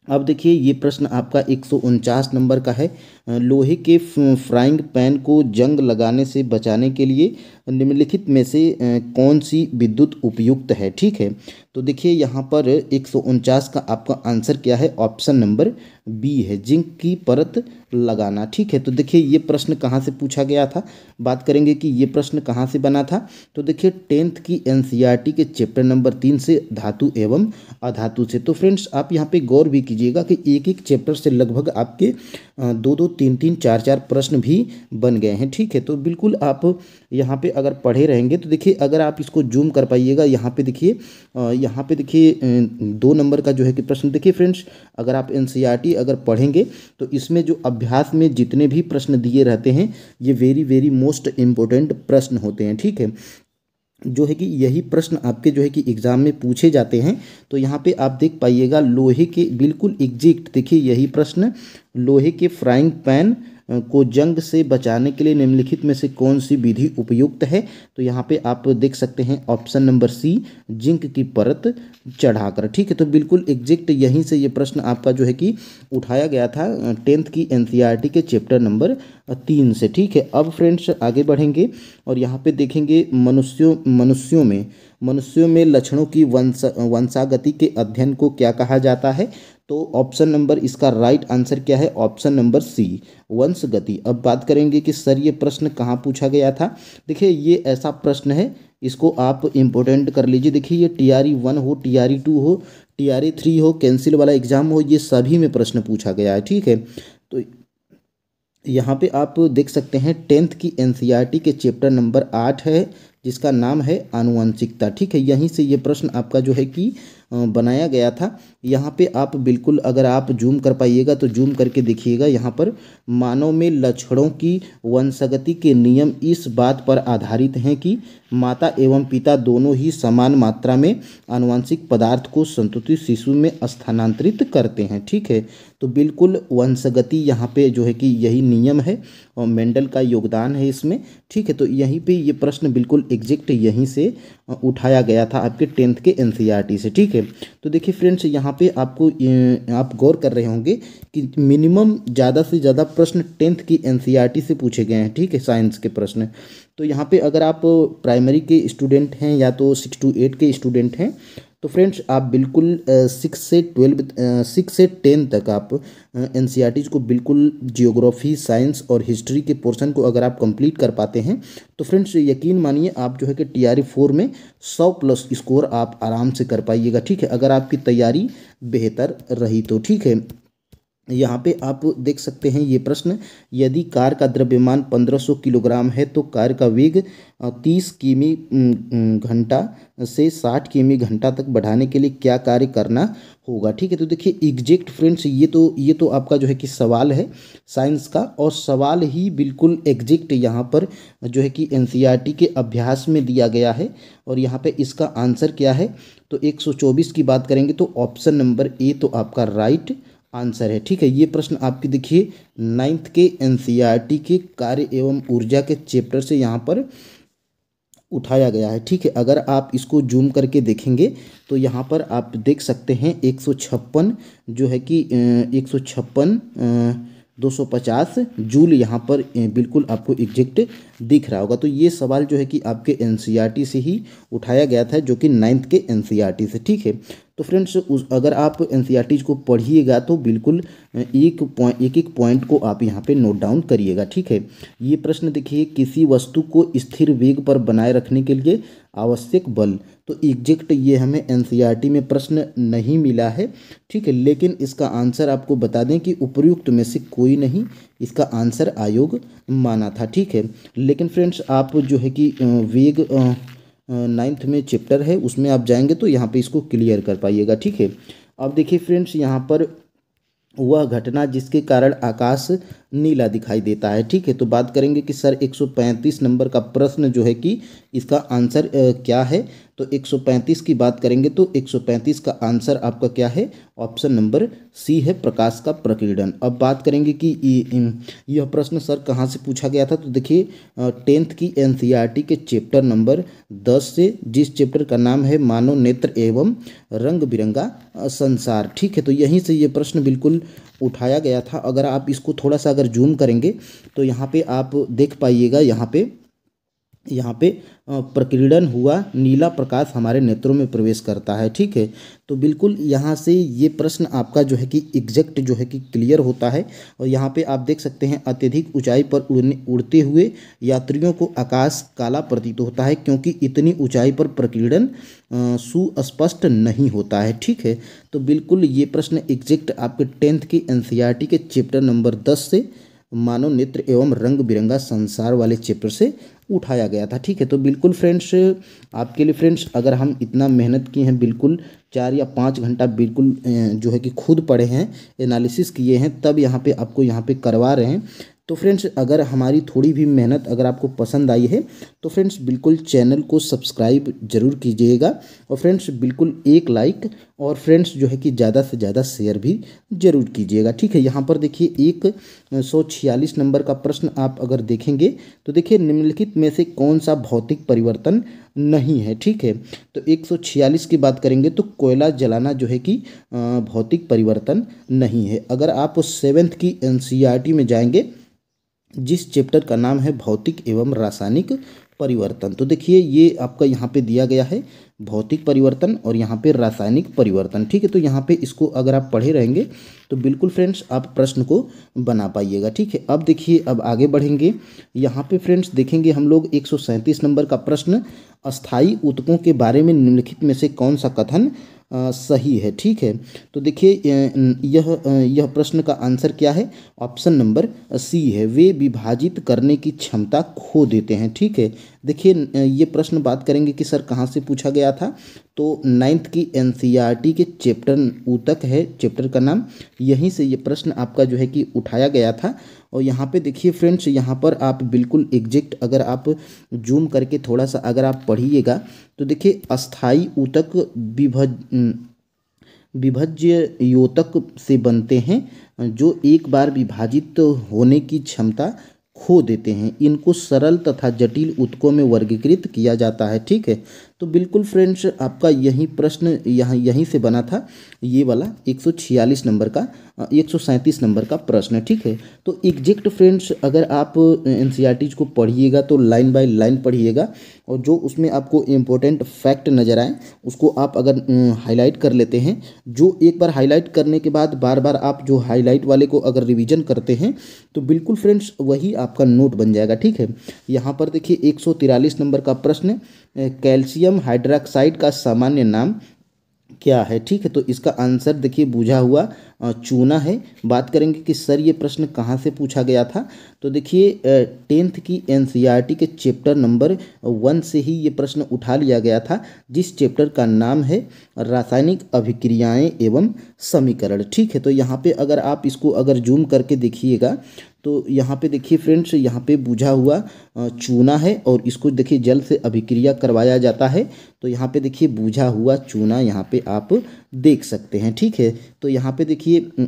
अब देखिए ये प्रश्न आपका 149 नंबर का है, लोहे के फ्राइंग पैन को जंग लगाने से बचाने के लिए निम्नलिखित में से कौन सी विद्युत उपयुक्त है। ठीक है, तो देखिए यहाँ पर 149 का आपका आंसर क्या है, ऑप्शन नंबर बी है, जिंक की परत लगाना। ठीक है, तो देखिए ये प्रश्न कहाँ से पूछा गया था, बात करेंगे कि ये प्रश्न कहाँ से बना था, तो देखिए 10th की एनसीईआरटी के चैप्टर नंबर 3 से, धातु एवं अधातु से। तो फ्रेंड्स आप यहाँ पे गौर भी कीजिएगा कि एक एक चैप्टर से लगभग आपके 2-2, 3-3, 4-4 प्रश्न भी बन गए हैं। ठीक है, तो बिल्कुल आप यहाँ पे अगर पढ़े रहेंगे तो देखिए अगर आप इसको जूम कर पाइएगा, यहाँ पे देखिए 2 नंबर का जो है कि प्रश्न, देखिए फ्रेंड्स अगर आप एनसीईआरटी अगर पढ़ेंगे तो इसमें जो अभ्यास में जितने भी प्रश्न दिए रहते हैं ये वेरी वेरी मोस्ट इम्पोर्टेंट प्रश्न होते हैं। ठीक है, जो है कि यही प्रश्न आपके जो है कि एग्जाम में पूछे जाते हैं। तो यहाँ पे आप देख पाइएगा लोहे के बिल्कुल एग्जैक्ट, देखिए यही प्रश्न, लोहे के फ्राइंग पैन को जंग से बचाने के लिए निम्नलिखित में से कौन सी विधि उपयुक्त है, तो यहाँ पे आप देख सकते हैं ऑप्शन नंबर सी, जिंक की परत चढ़ाकर। ठीक है, तो बिल्कुल एग्जैक्ट यहीं से ये प्रश्न आपका जो है कि उठाया गया था 10th की एनसीईआरटी के चैप्टर नंबर 3 से। ठीक है, अब फ्रेंड्स आगे बढ़ेंगे और यहाँ पे देखेंगे मनुष्यों में लक्षणों की वंशागति के अध्ययन को क्या कहा जाता है, तो ऑप्शन नंबर, इसका राइट आंसर क्या है, ऑप्शन नंबर सी, वंशगति। अब बात करेंगे कि सर ये प्रश्न कहाँ पूछा गया था, देखिए ये ऐसा प्रश्न है, इसको आप इम्पोर्टेंट कर लीजिए। देखिए ये TRE 1 हो, TRE 2 हो, TRE 3 हो, कैंसिल वाला एग्जाम हो, ये सभी में प्रश्न पूछा गया है। ठीक है, तो यहाँ पे आप देख सकते हैं 10th की एनसीईआरटी के चैप्टर नंबर 8 है, जिसका नाम है आनुवंशिकता। ठीक है, यहीं से ये प्रश्न आपका जो है कि बनाया गया था। यहाँ पे आप बिल्कुल अगर आप जूम कर पाइएगा तो जूम करके देखिएगा, यहाँ पर मानव में लक्षणों की वंशगति के नियम इस बात पर आधारित हैं कि माता एवं पिता दोनों ही समान मात्रा में आनुवंशिक पदार्थ को संतुलित शिशु में स्थानांतरित करते हैं। ठीक है, तो बिल्कुल वंशगति यहाँ पे जो है कि यही नियम है और मेंडल का योगदान है इसमें। ठीक है, तो यहीं पे ये प्रश्न बिल्कुल एग्जैक्ट यहीं से उठाया गया था आपके 10th के एनसीईआरटी से। ठीक है, है। तो देखिए फ्रेंड्स, यहाँ पे आपको आप गौर कर रहे होंगे कि मिनिमम ज़्यादा से ज़्यादा प्रश्न 10th की एनसीईआरटी से पूछे गए हैं, ठीक है, साइंस के प्रश्न। तो यहाँ पे अगर आप प्राइमरी के स्टूडेंट हैं या तो 6 to 8 के स्टूडेंट हैं, तो फ्रेंड्स आप बिल्कुल 6 से 10 तक आप एनसीईआरटीज़ को बिल्कुल जियोग्राफी, साइंस और हिस्ट्री के पोर्शन को अगर आप कंप्लीट कर पाते हैं तो फ्रेंड्स यकीन मानिए आप जो है कि TRE 4 में 100+ स्कोर आप आराम से कर पाइएगा, ठीक है, अगर आपकी तैयारी बेहतर रही तो, ठीक है। यहाँ पे आप देख सकते हैं ये प्रश्न, यदि कार का द्रव्यमान 1500 किलोग्राम है तो कार का वेग 30 किमी घंटा से 60 किमी घंटा तक बढ़ाने के लिए क्या कार्य करना होगा, ठीक है। तो देखिए एग्जैक्ट फ्रेंड्स ये तो आपका जो है कि सवाल है साइंस का, और सवाल ही बिल्कुल एग्जैक्ट यहाँ पर जो है कि एनसीईआरटी के अभ्यास में दिया गया है। और यहाँ पे इसका आंसर क्या है, तो 124 की बात करेंगे तो ऑप्शन नंबर ए तो आपका राइट आंसर है, ठीक है। ये प्रश्न आपकी देखिए 9th के एनसीईआरटी के कार्य एवं ऊर्जा के चैप्टर से यहाँ पर उठाया गया है, ठीक है। अगर आप इसको जूम करके देखेंगे तो यहाँ पर आप देख सकते हैं 156 जो है कि 156 250 जूल यहाँ पर बिल्कुल आपको एग्जैक्ट दिख रहा होगा। तो ये सवाल जो है कि आपके एनसीईआरटी से ही उठाया गया था, जो कि 9th के एनसीईआरटी से, ठीक है। तो फ्रेंड्स अगर आप एनसीईआरटी को पढ़िएगा तो बिल्कुल एक पॉइंट को आप यहाँ पे नोट डाउन करिएगा, ठीक है। ये प्रश्न देखिए, किसी वस्तु को स्थिर वेग पर बनाए रखने के लिए आवश्यक बल, तो एग्जैक्ट ये हमें एनसीईआरटी में प्रश्न नहीं मिला है, ठीक है। लेकिन इसका आंसर आपको बता दें कि उपयुक्त में से कोई नहीं इसका आंसर आयोग माना था, ठीक है। लेकिन फ्रेंड्स आप जो है कि वेग 9th में चैप्टर है उसमें आप जाएंगे तो यहाँ पे इसको क्लियर कर पाइएगा, ठीक है। अब देखिए फ्रेंड्स, यहाँ पर वह घटना जिसके कारण आकाश नीला दिखाई देता है, ठीक है। तो बात करेंगे कि सर 135 नंबर का प्रश्न जो है कि इसका आंसर क्या है, तो 135 की बात करेंगे तो 135 का आंसर आपका क्या है, ऑप्शन नंबर सी है, प्रकाश का प्रकीर्णन। अब बात करेंगे कि यह प्रश्न सर कहाँ से पूछा गया था, तो देखिए 10th की एनसीईआरटी के चैप्टर नंबर 10 से, जिस चैप्टर का नाम है मानव नेत्र एवं रंग बिरंगा संसार, ठीक है। तो यहीं से ये प्रश्न बिल्कुल उठाया गया था। अगर आप इसको थोड़ा सा अगर जूम करेंगे तो यहाँ पे आप देख पाइएगा, यहाँ पे प्रकीर्णन हुआ, नीला प्रकाश हमारे नेत्रों में प्रवेश करता है, ठीक है। तो बिल्कुल यहाँ से ये प्रश्न आपका जो है कि एग्जैक्ट जो है कि क्लियर होता है। और यहाँ पे आप देख सकते हैं अत्यधिक ऊंचाई पर उड़ते हुए यात्रियों को आकाश काला प्रतीत होता है, क्योंकि इतनी ऊंचाई पर प्रकीर्णन सुस्पष्ट नहीं होता है, ठीक है। तो बिल्कुल ये प्रश्न एग्जैक्ट आपके 10th की एनसीईआरटी के चैप्टर नंबर 10 से, मानव नेत्र एवं रंग बिरंगा संसार वाले चैप्टर से उठाया गया था, ठीक है। तो बिल्कुल फ्रेंड्स आपके लिए फ्रेंड्स, अगर हम इतना मेहनत किए हैं, बिल्कुल 4 या 5 घंटा बिल्कुल जो है कि खुद पढ़े हैं, एनालिसिस किए हैं, तब यहाँ पे आपको यहाँ पे करवा रहे हैं। तो फ्रेंड्स अगर हमारी थोड़ी भी मेहनत अगर आपको पसंद आई है तो फ्रेंड्स बिल्कुल चैनल को सब्सक्राइब जरूर कीजिएगा, और फ्रेंड्स बिल्कुल एक लाइक, और फ्रेंड्स जो है कि ज़्यादा से ज़्यादा शेयर भी जरूर कीजिएगा, ठीक है। यहाँ पर देखिए 146 नंबर का प्रश्न आप अगर देखेंगे तो देखिए निम्नलिखित में से कौन सा भौतिक परिवर्तन नहीं है, ठीक है। तो 146 की बात करेंगे तो कोयला जलाना जो है कि भौतिक परिवर्तन नहीं है। अगर आप 7th की एनसीईआरटी में जाएंगे, जिस चैप्टर का नाम है भौतिक एवं रासायनिक परिवर्तन, तो देखिए ये आपका यहाँ पे दिया गया है भौतिक परिवर्तन और यहाँ पे रासायनिक परिवर्तन, ठीक है। तो यहाँ पे इसको अगर आप पढ़े रहेंगे तो बिल्कुल फ्रेंड्स आप प्रश्न को बना पाइएगा, ठीक है। अब देखिए अब आगे बढ़ेंगे, यहाँ पे फ्रेंड्स देखेंगे हम लोग 137 नंबर का प्रश्न, अस्थाई ऊतकों के बारे में निम्नलिखित में से कौन सा कथन सही है, ठीक है। तो देखिए यह प्रश्न का आंसर क्या है, ऑप्शन नंबर सी है, वे विभाजित करने की क्षमता खो देते हैं, ठीक है। देखिए ये प्रश्न बात करेंगे कि सर कहाँ से पूछा गया था, तो 9th की एनसीईआरटी के चैप्टर ऊतक है चैप्टर का नाम, यहीं से ये प्रश्न आपका जो है कि उठाया गया था। और यहाँ पे देखिए फ्रेंड्स, यहाँ पर आप बिल्कुल एग्जैक्ट अगर आप जूम करके थोड़ा सा अगर आप पढ़िएगा तो देखिए अस्थाई ऊतक विभज्य योतक से बनते हैं, जो एक बार विभाजित होने की क्षमता खो देते हैं। इनको सरल तथा जटिल ऊतकों में वर्गीकृत किया जाता है, ठीक है। तो बिल्कुल फ्रेंड्स आपका यही प्रश्न यहीं से बना था, ये वाला 146 नंबर का 137 नंबर का प्रश्न, ठीक है। तो एग्जैक्ट फ्रेंड्स अगर आप एनसीईआरटी को पढ़िएगा तो लाइन बाय लाइन पढ़िएगा, और जो उसमें आपको इम्पोर्टेंट फैक्ट नज़र आए उसको आप अगर हाईलाइट कर लेते हैं, जो एक बार हाईलाइट करने के बाद बार बार आप जो हाईलाइट वाले को अगर रिवीजन करते हैं तो बिल्कुल फ्रेंड्स वही आपका नोट बन जाएगा, ठीक है। यहाँ पर देखिए 143 नंबर का प्रश्न, कैल्शियम हाइड्रोक्साइड का सामान्य नाम क्या है, ठीक है। तो इसका आंसर देखिए बूझा हुआ चूना है। बात करेंगे कि सर ये प्रश्न कहाँ से पूछा गया था, तो देखिए 10th की एनसीईआरटी के चैप्टर नंबर 1 से ही ये प्रश्न उठा लिया गया था, जिस चैप्टर का नाम है रासायनिक अभिक्रियाएं एवं समीकरण, ठीक है। तो यहाँ पे अगर आप इसको अगर जूम करके देखिएगा तो यहाँ पे देखिए फ्रेंड्स, यहाँ पे बुझा हुआ चूना है और इसको देखिए जल से अभिक्रिया करवाया जाता है। तो यहाँ पे देखिए बुझा हुआ चूना यहाँ पे आप देख सकते हैं, ठीक है। तो यहाँ पे देखिए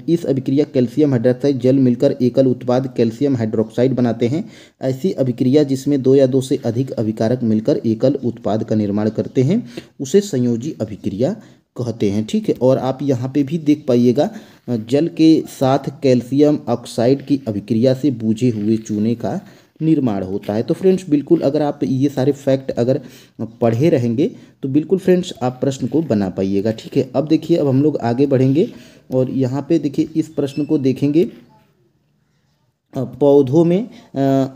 इस अभिक्रिया कैल्शियम हाइड्रोक्साइड जल मिलकर एकल उत्पाद कैल्शियम हाइड्रोक्साइड बनाते हैं। ऐसी अभिक्रिया जिसमें दो या दो से अधिक अभिकारक मिलकर एकल उत्पाद का निर्माण करते हैं उसे संयोजी अभिक्रिया कहते हैं, ठीक है। और आप यहाँ पे भी देख पाइएगा जल के साथ कैल्शियम ऑक्साइड की अभिक्रिया से बूझे हुए चूने का निर्माण होता है। तो फ्रेंड्स बिल्कुल अगर आप ये सारे फैक्ट अगर पढ़े रहेंगे तो बिल्कुल फ्रेंड्स आप प्रश्न को बना पाइएगा, ठीक है। अब देखिए अब हम लोग आगे बढ़ेंगे और यहाँ पे देखिए इस प्रश्न को देखेंगे, पौधों में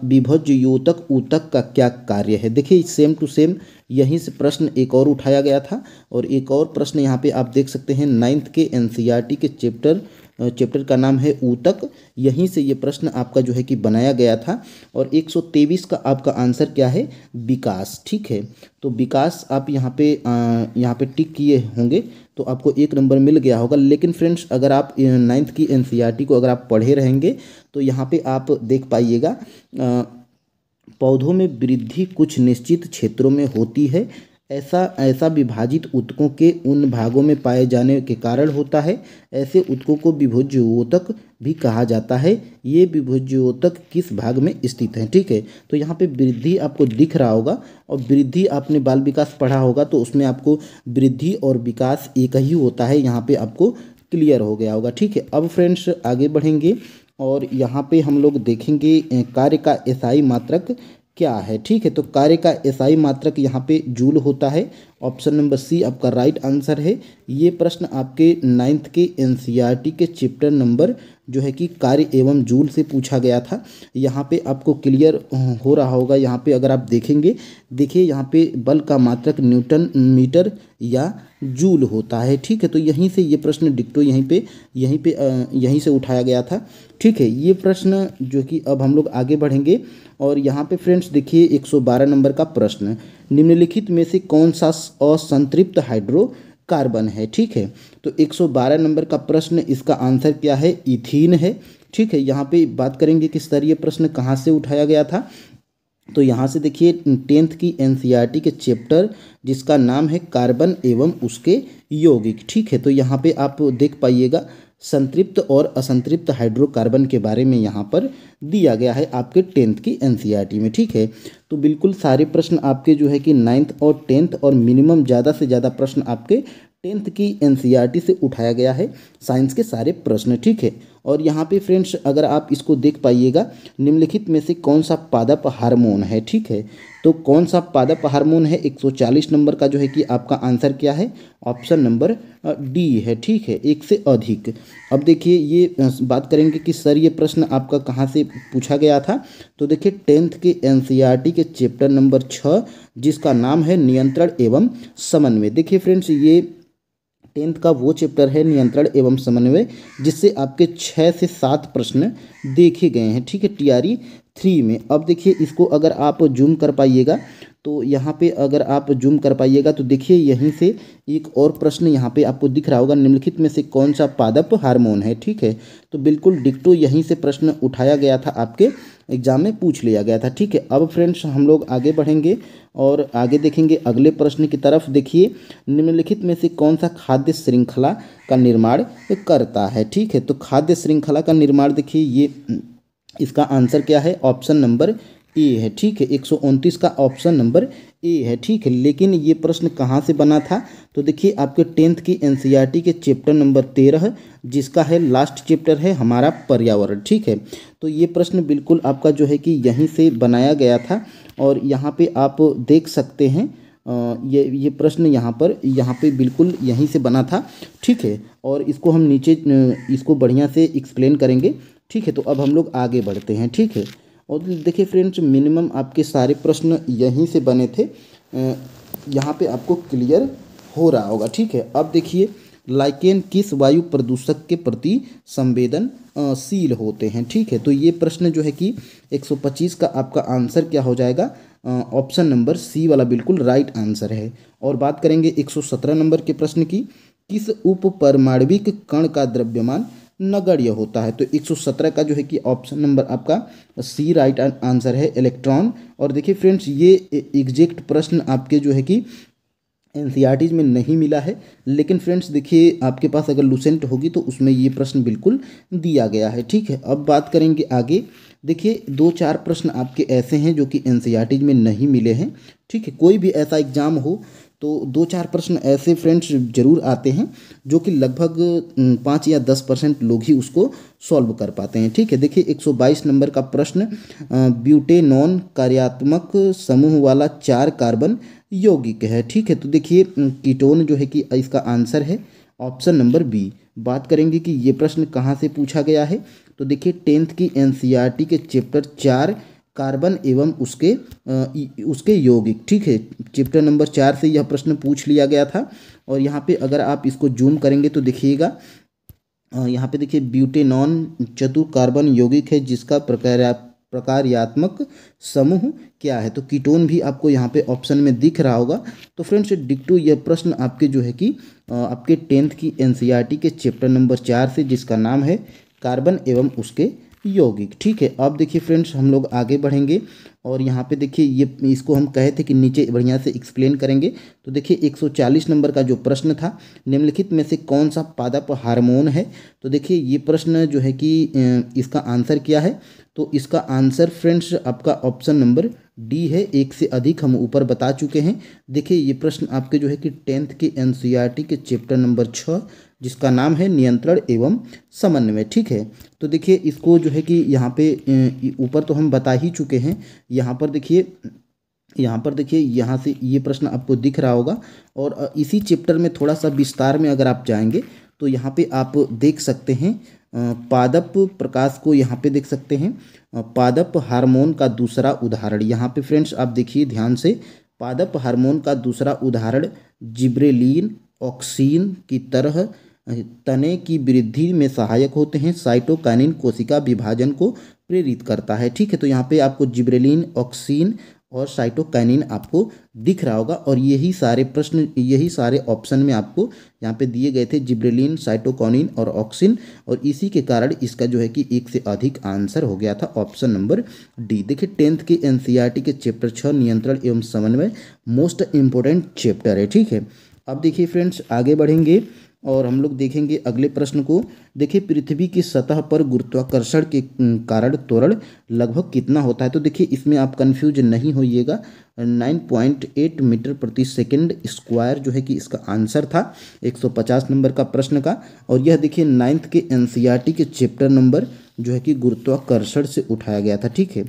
विभज्य योतक ऊतक का क्या कार्य है। देखिए सेम टू सेम यहीं से प्रश्न एक और उठाया गया था, और एक और प्रश्न यहाँ पे आप देख सकते हैं 9th के एनसीईआरटी के चैप्टर का नाम है ऊतक, यहीं से ये प्रश्न आपका जो है कि बनाया गया था। और 123 का आपका आंसर क्या है, विकास, ठीक है। तो विकास आप यहाँ पे टिक किए होंगे तो आपको 1 नंबर मिल गया होगा। लेकिन फ्रेंड्स अगर आप 9th की एनसीईआरटी को अगर आप पढ़े रहेंगे तो यहाँ पे आप देख पाइएगा पौधों में वृद्धि कुछ निश्चित क्षेत्रों में होती है, ऐसा विभाजित ऊतकों के उन भागों में पाए जाने के कारण होता है। ऐसे ऊतकों को विभज्योतक भी कहा जाता है। ये विभज्योतक किस भाग में स्थित है, ठीक है। तो यहाँ पे वृद्धि आपको दिख रहा होगा, और वृद्धि आपने बाल विकास पढ़ा होगा तो उसमें आपको वृद्धि और विकास एक ही होता है, यहाँ पे आपको क्लियर हो गया होगा, ठीक है। अब फ्रेंड्स आगे बढ़ेंगे और यहाँ पे हम लोग देखेंगे कार्य का एसआई मात्रक क्या है, ठीक है। तो कार्य का एसआई मात्रक यहाँ पे जूल होता है। ऑप्शन नंबर सी आपका राइट आंसर है। ये प्रश्न आपके 9th के एनसीईआरटी के चैप्टर नंबर जो है कि कार्य एवं जूल से पूछा गया था। यहाँ पे आपको क्लियर हो रहा होगा, यहाँ पे अगर आप देखेंगे, देखिए यहाँ पे बल का मात्रक न्यूटन मीटर या जूल होता है, ठीक है। तो यहीं से ये प्रश्न डिक्टो यहीं से उठाया गया था, ठीक है। ये प्रश्न जो कि अब हम लोग आगे बढ़ेंगे और यहाँ पे फ्रेंड्स देखिए 112 नंबर का प्रश्न, निम्नलिखित में से कौन सा असंतृप्त हाइड्रोकार्बन है, ठीक है। तो 112 नंबर का प्रश्न, इसका आंसर क्या है, इथीन है, ठीक है। यहाँ पे बात करेंगे कि सर ये प्रश्न कहाँ से उठाया गया था, तो यहाँ से देखिए 10th की एनसीईआरटी के चैप्टर जिसका नाम है कार्बन एवं उसके यौगिक, ठीक है। तो यहाँ पे आप देख पाइएगा संतृप्त और असंतृप्त हाइड्रोकार्बन के बारे में यहाँ पर दिया गया है आपके 10th की एनसीईआरटी में, ठीक है। तो बिल्कुल सारे प्रश्न आपके जो है कि 9th और 10th और मिनिमम ज़्यादा से ज़्यादा प्रश्न आपके 10th की एनसीईआरटी से उठाया गया है, साइंस के सारे प्रश्न, ठीक है। और यहाँ पे फ्रेंड्स अगर आप इसको देख पाइएगा, निम्नलिखित में से कौन सा पादप हार्मोन है, ठीक है। तो कौन सा पादप हार्मोन है, 140 नंबर का जो है कि आपका आंसर क्या है, ऑप्शन नंबर डी है, ठीक है, एक से अधिक। अब देखिए ये बात करेंगे कि सर ये प्रश्न आपका कहाँ से पूछा गया था, तो देखिए 10th के एनसीईआरटी के चैप्टर नंबर 6 जिसका नाम है नियंत्रण एवं समन्वय। देखिए फ्रेंड्स ये 10th का वो चैप्टर है नियंत्रण एवं समन्वय, जिससे आपके 6 से 7 प्रश्न देखे गए हैं, ठीक है, टीआरई 3 में। अब देखिए इसको अगर आप जूम कर पाइएगा तो यहाँ पे अगर आप जूम कर पाइएगा तो देखिए यहीं से एक और प्रश्न यहाँ पे आपको दिख रहा होगा, निम्नलिखित में से कौन सा पादप हार्मोन है, ठीक है। तो बिल्कुल डिक्टो यहीं से प्रश्न उठाया गया था, आपके एग्जाम में पूछ लिया गया था, ठीक है। अब फ्रेंड्स हम लोग आगे बढ़ेंगे और आगे देखेंगे अगले प्रश्न की तरफ। देखिए निम्नलिखित में से कौन सा खाद्य श्रृंखला का निर्माण करता है, ठीक है। तो खाद्य श्रृंखला का निर्माण देखिए ये इसका आंसर क्या है, ऑप्शन नंबर ए है, ठीक है। 129 का ऑप्शन नंबर ए है, ठीक है। लेकिन ये प्रश्न कहाँ से बना था, तो देखिए आपके 10th की एनसीईआरटी के चैप्टर नंबर 13 जिसका है लास्ट चैप्टर है हमारा पर्यावरण, ठीक है। तो ये प्रश्न बिल्कुल आपका जो है कि यहीं से बनाया गया था और यहाँ पे आप देख सकते हैं ये प्रश्न यहाँ पे बिल्कुल यहीं से बना था, ठीक है। और इसको हम नीचे इसको बढ़िया से एक्सप्लेन करेंगे, ठीक है। तो अब हम लोग आगे बढ़ते हैं, ठीक है। और देखिए फ्रेंड्स, मिनिमम आपके सारे प्रश्न यहीं से बने थे, यहाँ पे आपको क्लियर हो रहा होगा, ठीक है। अब देखिए लाइकेन किस वायु प्रदूषक के प्रति संवेदनशील होते हैं, ठीक है। तो ये प्रश्न जो है कि 125 का आपका आंसर क्या हो जाएगा, ऑप्शन नंबर सी वाला बिल्कुल राइट आंसर है। और बात करेंगे 117 नंबर के प्रश्न की, किस उप परमाणविक कण का द्रव्यमान नगण्य होता है। तो 117 का जो है कि ऑप्शन नंबर आपका सी राइट आंसर है, इलेक्ट्रॉन। और देखिए फ्रेंड्स, ये एग्जैक्ट प्रश्न आपके जो है कि एनसीईआरटीज में नहीं मिला है, लेकिन फ्रेंड्स देखिए आपके पास अगर लुसेंट होगी तो उसमें ये प्रश्न बिल्कुल दिया गया है, ठीक है। अब बात करेंगे आगे। देखिए 2-4 प्रश्न आपके ऐसे हैं जो कि एनसीईआरटीज में नहीं मिले हैं, ठीक है। कोई भी ऐसा एग्जाम हो तो 2-4 प्रश्न ऐसे फ्रेंड्स जरूर आते हैं जो कि लगभग 5 या 10% लोग ही उसको सॉल्व कर पाते हैं, ठीक है। देखिए 122 नंबर का प्रश्न, ब्यूटेनॉन कार्यात्मक समूह वाला 4 कार्बन यौगिक है, ठीक है। तो देखिए कीटोन जो है कि इसका आंसर है ऑप्शन नंबर बी। बात करेंगे कि ये प्रश्न कहाँ से पूछा गया है, तो देखिए 10th की एनसीईआरटी के चैप्टर 4 कार्बन एवं उसके यौगिक, ठीक है। चैप्टर नंबर 4 से यह प्रश्न पूछ लिया गया था। और यहाँ पे अगर आप इसको जूम करेंगे तो देखिएगा यहाँ पे देखिए ब्यूटेनॉन चतुर कार्बन यौगिक है जिसका प्रकार्यात्मक समूह क्या है। तो कीटोन भी आपको यहाँ पे ऑप्शन में दिख रहा होगा। तो फ्रेंड्स डिक्टो यह प्रश्न आपके जो है कि आपके 10th की एनसीईआरटी के चैप्टर नंबर 4 से जिसका नाम है कार्बन एवं उसके यौगिक, ठीक है। अब देखिए फ्रेंड्स हम लोग आगे बढ़ेंगे और यहाँ पे देखिए ये इसको हम कहे थे कि नीचे बढ़िया से एक्सप्लेन करेंगे। तो देखिए 140 नंबर का जो प्रश्न था, निम्नलिखित में से कौन सा पादप हार्मोन है। तो देखिए ये प्रश्न जो है कि इसका आंसर क्या है, तो इसका आंसर फ्रेंड्स आपका ऑप्शन नंबर डी है। एक से अधिक हम ऊपर बता चुके हैं। देखिए ये प्रश्न आपके जो है कि 10th के एनसीईआरटी के चैप्टर नंबर 6 जिसका नाम है नियंत्रण एवं समन्वय, ठीक है। तो देखिए इसको जो है कि यहाँ पे ऊपर तो हम बता ही चुके हैं। यहाँ पर देखिए यहाँ से ये प्रश्न आपको दिख रहा होगा। और इसी चैप्टर में थोड़ा सा विस्तार में अगर आप जाएंगे तो यहाँ पे आप देख सकते हैं पादप प्रकाश को यहाँ पे देख सकते हैं, पादप हार्मोन का दूसरा उदाहरण। यहाँ पे फ्रेंड्स आप देखिए ध्यान से, पादप हार्मोन का दूसरा उदाहरण जिब्रेलिन ऑक्सीन की तरह तने की वृद्धि में सहायक होते हैं। साइटोकाइनिन कोशिका विभाजन को प्रेरित करता है, ठीक है। तो यहाँ पे आपको जिब्रेलिन ऑक्सीन और साइटोकाइनिन आपको दिख रहा होगा। और यही सारे ऑप्शन में आपको यहाँ पे दिए गए थे, जिब्रेलिन, साइटोकाइनिन और ऑक्सीन। और इसी के कारण इसका जो है कि एक से अधिक आंसर हो गया था ऑप्शन नंबर डी। देखिए 10th के एनसीईआरटी के चैप्टर 6 नियंत्रण एवं समन्वय मोस्ट इंपोर्टेंट चैप्टर है, ठीक है। अब देखिए फ्रेंड्स आगे बढ़ेंगे और हम लोग देखेंगे अगले प्रश्न को। देखिए पृथ्वी की सतह पर गुरुत्वाकर्षण के कारण त्वरण लगभग कितना होता है। तो देखिए इसमें आप कंफ्यूज नहीं होइएगा, 9.8 मीटर प्रति सेकंड स्क्वायर जो है कि इसका आंसर था 150 नंबर का प्रश्न का। और यह देखिए 9th के एनसीईआरटी के चैप्टर नंबर जो है कि गुरुत्वाकर्षण से उठाया गया था, ठीक है।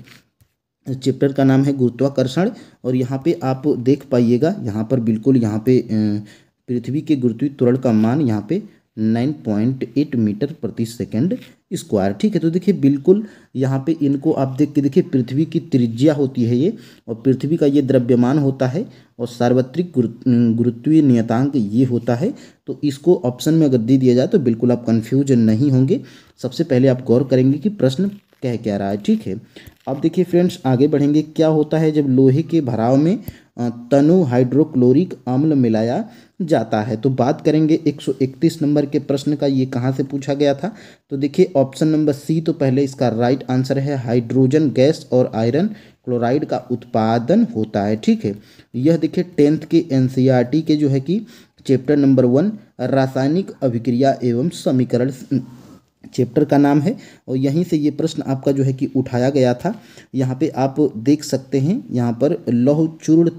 चैप्टर का नाम है गुरुत्वाकर्षण। और यहाँ पे आप देख पाइएगा, यहाँ पर बिल्कुल यहाँ पे पृथ्वी के गुरुत्वीय त्वरण का मान यहाँ पे 9.8 मीटर प्रति सेकंड स्क्वायर, ठीक है। तो देखिए बिल्कुल यहाँ पे इनको आप देख के देखिए, पृथ्वी की त्रिज्या होती है ये, और पृथ्वी का ये द्रव्यमान होता है, और सार्वत्रिक गुरुत्वीय नियतांक ये होता है। तो इसको ऑप्शन में अगर दे दिया जाए तो बिल्कुल आप कन्फ्यूज नहीं होंगे। सबसे पहले आप गौर करेंगे कि प्रश्न कह क्या रहा है, ठीक है। अब देखिए फ्रेंड्स आगे बढ़ेंगे। क्या होता है जब लोहे के भराव में तनु हाइड्रोक्लोरिक अम्ल मिलाया जाता है। तो बात करेंगे 131 नंबर के प्रश्न का, ये कहाँ से पूछा गया था। तो देखिए ऑप्शन नंबर सी तो पहले इसका राइट आंसर है, हाइड्रोजन गैस और आयरन क्लोराइड का उत्पादन होता है, ठीक है। यह देखिए 10th के एनसीईआरटी के जो है कि चैप्टर नंबर 1 रासायनिक अभिक्रिया एवं समीकरण चैप्टर का नाम है और यहीं से ये प्रश्न आपका जो है कि उठाया गया था। यहाँ पे आप देख सकते हैं, यहाँ पर लौह चूर्ण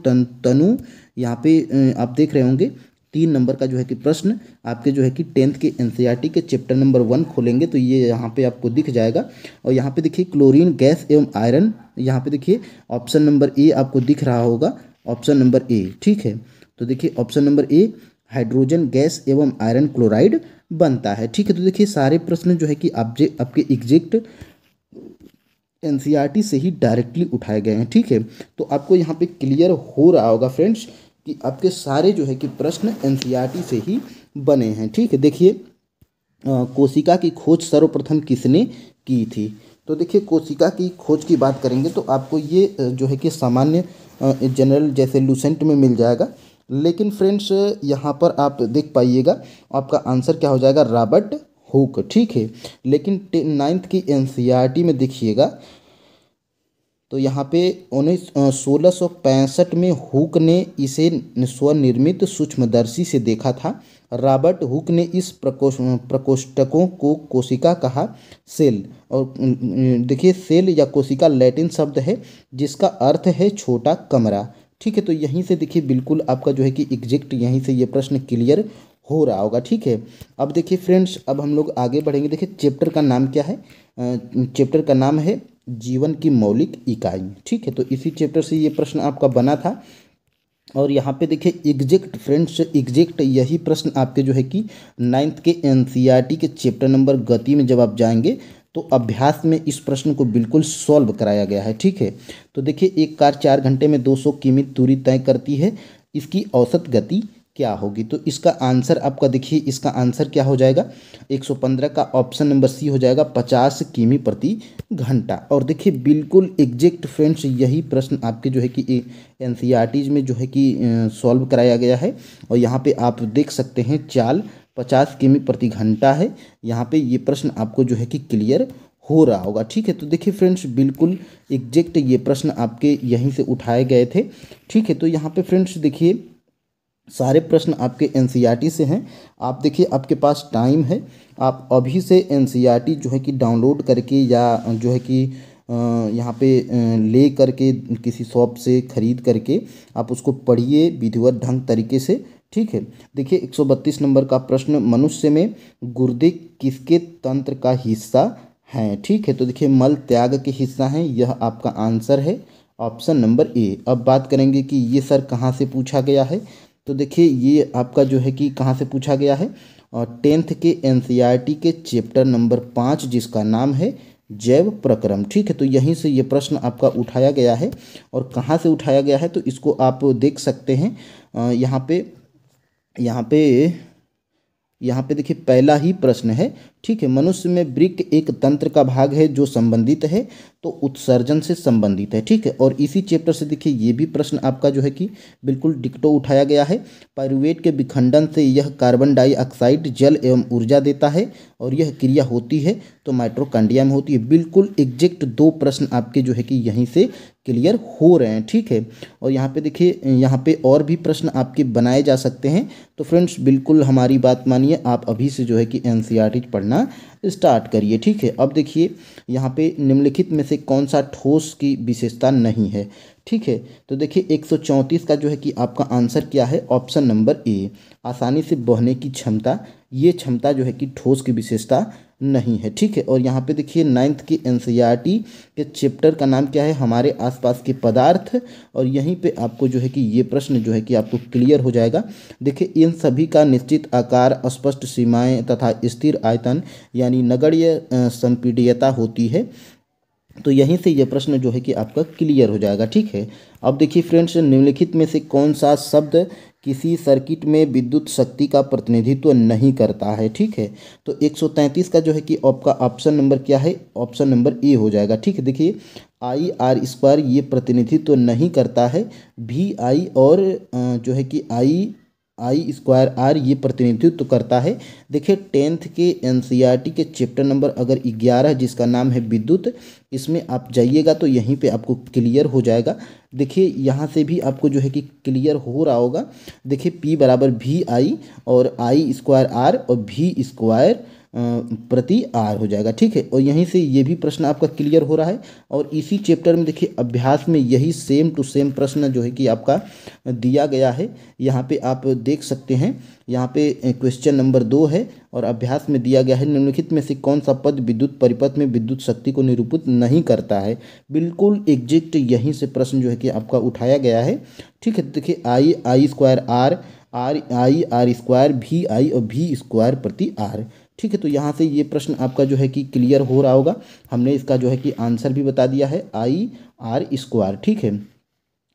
तनु, यहाँ पे आप देख रहे होंगे 3 नंबर का जो है कि प्रश्न आपके जो है कि 10th के एनसीईआरटी के चैप्टर नंबर 1 खोलेंगे तो ये यहाँ पे आपको दिख जाएगा। और यहाँ पे देखिए क्लोरीन गैस एवं आयरन, यहाँ पे देखिए ऑप्शन नंबर ए आपको दिख रहा होगा, ऑप्शन नंबर ए, ठीक है। तो देखिए option number A hydrogen gas एवं आयरन क्लोराइड बनता है, ठीक है। तो देखिए सारे प्रश्न जो है कि आपके एग्जैक्ट एनसीईआरटी से ही डायरेक्टली उठाए गए हैं, ठीक है। तो आपको यहाँ पे क्लियर हो रहा होगा फ्रेंड्स कि आपके सारे जो है कि प्रश्न एनसीईआरटी से ही बने हैं, ठीक है। देखिए कोशिका की खोज सर्वप्रथम किसने की थी? तो देखिए कोशिका की खोज की बात करेंगे तो आपको ये जो है कि सामान्य जनरल जैसे लूसेंट में मिल जाएगा, लेकिन फ्रेंड्स यहाँ पर आप देख पाइएगा आपका आंसर क्या हो जाएगा, रॉबर्ट हुक, ठीक है। लेकिन 9th की एनसीईआरटी में देखिएगा तो यहाँ पे 1665 में हुक ने इसे स्वनिर्मित सूक्ष्मदर्शी से देखा था। रॉबर्ट हुक ने इस प्रकोष्ठकों को कोशिका कहा सेल, और देखिए सेल या कोशिका लैटिन शब्द है जिसका अर्थ है छोटा कमरा, ठीक है। तो यहीं से देखिए बिल्कुल आपका जो है कि एग्जैक्ट यहीं से ये प्रश्न क्लियर हो रहा होगा, ठीक है। अब देखिए फ्रेंड्स अब हम लोग आगे बढ़ेंगे। देखिए चैप्टर का नाम क्या है? चैप्टर का नाम है जीवन की मौलिक इकाई, ठीक है। तो इसी चैप्टर से ये प्रश्न आपका बना था। और यहाँ पे देखिए एग्जैक्ट फ्रेंड्स एग्जैक्ट यही प्रश्न आपके जो है कि 9th के एनसीईआरटी के चैप्टर नंबर गति में जब आप जाएंगे तो अभ्यास में इस प्रश्न को बिल्कुल सॉल्व कराया गया है, ठीक है। तो देखिए एक कार 4 घंटे में 200 किमी दूरी तय करती है, इसकी औसत गति क्या होगी? तो इसका आंसर आपका देखिए इसका आंसर क्या हो जाएगा, 115 का ऑप्शन नंबर सी हो जाएगा, 50 किमी प्रति घंटा। और देखिए बिल्कुल एग्जैक्ट फ्रेंड्स यही प्रश्न आपके जो है कि एनसीईआरटीज में जो है कि सॉल्व कराया गया है। और यहाँ पे आप देख सकते हैं चाल 50 किमी प्रति घंटा है, यहाँ पे ये प्रश्न आपको जो है कि क्लियर हो रहा होगा, ठीक है। तो देखिए फ्रेंड्स बिल्कुल एग्जैक्ट ये प्रश्न आपके यहीं से उठाए गए थे, ठीक है। तो यहाँ पे फ्रेंड्स देखिए सारे प्रश्न आपके एनसीईआरटी से हैं। आप देखिए आपके पास टाइम है, आप अभी से एनसीईआरटी जो है कि डाउनलोड करके या जो है कि यहाँ पे ले करके किसी शॉप से ख़रीद करके आप उसको पढ़िए विधिवत ढंग तरीके से, ठीक है। देखिए 132 नंबर का प्रश्न, मनुष्य में गुर्दे किसके तंत्र का हिस्सा हैं? ठीक है। तो देखिए मल त्याग के हिस्सा हैं, यह आपका आंसर है, ऑप्शन नंबर ए। अब बात करेंगे कि ये सर कहाँ से पूछा गया है? तो देखिए ये आपका जो है कि कहाँ से पूछा गया है, और 10th के एनसीईआरटी के चैप्टर नंबर 5 जिसका नाम है जैव प्रक्रम, ठीक है। तो यहीं से ये प्रश्न आपका उठाया गया है। और कहाँ से उठाया गया है तो इसको आप देख सकते हैं, यहाँ पे देखिए पहला ही प्रश्न है, ठीक है। मनुष्य में वृक्क एक तंत्र का भाग है जो संबंधित है तो उत्सर्जन से संबंधित है, ठीक है। और इसी चैप्टर से देखिए ये भी प्रश्न आपका जो है कि बिल्कुल डिक्टो उठाया गया है। पाइरुवेट के विखंडन से यह कार्बन डाइऑक्साइड जल एवं ऊर्जा देता है और यह क्रिया होती है तो माइटोकॉन्ड्रिया में होती है। बिल्कुल एग्जैक्ट 2 प्रश्न आपके जो है कि यहीं से क्लियर हो रहे हैं, ठीक है। और यहाँ पे देखिए यहाँ पे और भी प्रश्न आपके बनाए जा सकते हैं। तो फ्रेंड्स बिल्कुल हमारी बात मानिए, आप अभी से जो है कि एनसीईआरटी पढ़ना स्टार्ट करिए, ठीक है। अब देखिए यहाँ पे निम्नलिखित में से कौन सा ठोस की विशेषता नहीं है, ठीक है। तो देखिए 134 का जो है कि आपका आंसर क्या है, ऑप्शन नंबर ए, आसानी से बहने की क्षमता। ये क्षमता जो है कि ठोस की विशेषता नहीं है, ठीक है। और यहाँ पे देखिए 9th की एनसीईआरटी के चैप्टर का नाम क्या है, हमारे आसपास के पदार्थ। और यहीं पे आपको जो है कि ये प्रश्न जो है कि आपको क्लियर हो जाएगा। देखिए इन सभी का निश्चित आकार, स्पष्ट सीमाएं तथा स्थिर आयतन यानी नगण्य संपीड्यता होती है। तो यहीं से ये प्रश्न जो है कि आपका क्लियर हो जाएगा, ठीक है। अब देखिए फ्रेंड्स निम्नलिखित में से कौन सा शब्द किसी सर्किट में विद्युत शक्ति का प्रतिनिधित्व नहीं करता है, ठीक है। तो 133 का जो है कि आपका ऑप्शन नंबर क्या है, ऑप्शन नंबर ए हो जाएगा, ठीक है। देखिए IR² ये प्रतिनिधित्व नहीं करता है, VI और जो है कि I² ये प्रतिनिधित्व करता है। देखिए 10th के एनसीईआरटी के चैप्टर नंबर अगर 11 जिसका नाम है विद्युत, इसमें आप जाइएगा तो यहीं पे आपको क्लियर हो जाएगा। देखिए यहाँ से भी आपको जो है कि क्लियर हो रहा होगा। देखिए P बराबर वी आई और आई स्क्वायर आर और वी स्क्वायर प्रति आर हो जाएगा, ठीक है। और यहीं से ये भी प्रश्न आपका क्लियर हो रहा है। और इसी चैप्टर में देखिए अभ्यास में यही सेम टू सेम प्रश्न जो है कि आपका दिया गया है। यहाँ पे आप देख सकते हैं, यहाँ पे क्वेश्चन नंबर 2 है और अभ्यास में दिया गया है निम्नलिखित में से कौन सा पद विद्युत परिपथ में विद्युत शक्ति को निरूपित नहीं करता है। बिल्कुल एग्जैक्ट यहीं से प्रश्न जो है कि आपका उठाया गया है, ठीक है। देखिए I square R R square V I और वी स्क्वायर प्रति आर, ठीक है। तो यहाँ से ये प्रश्न आपका जो है कि क्लियर हो रहा होगा। हमने इसका जो है कि आंसर भी बता दिया है आई आर स्क्वायर, ठीक है।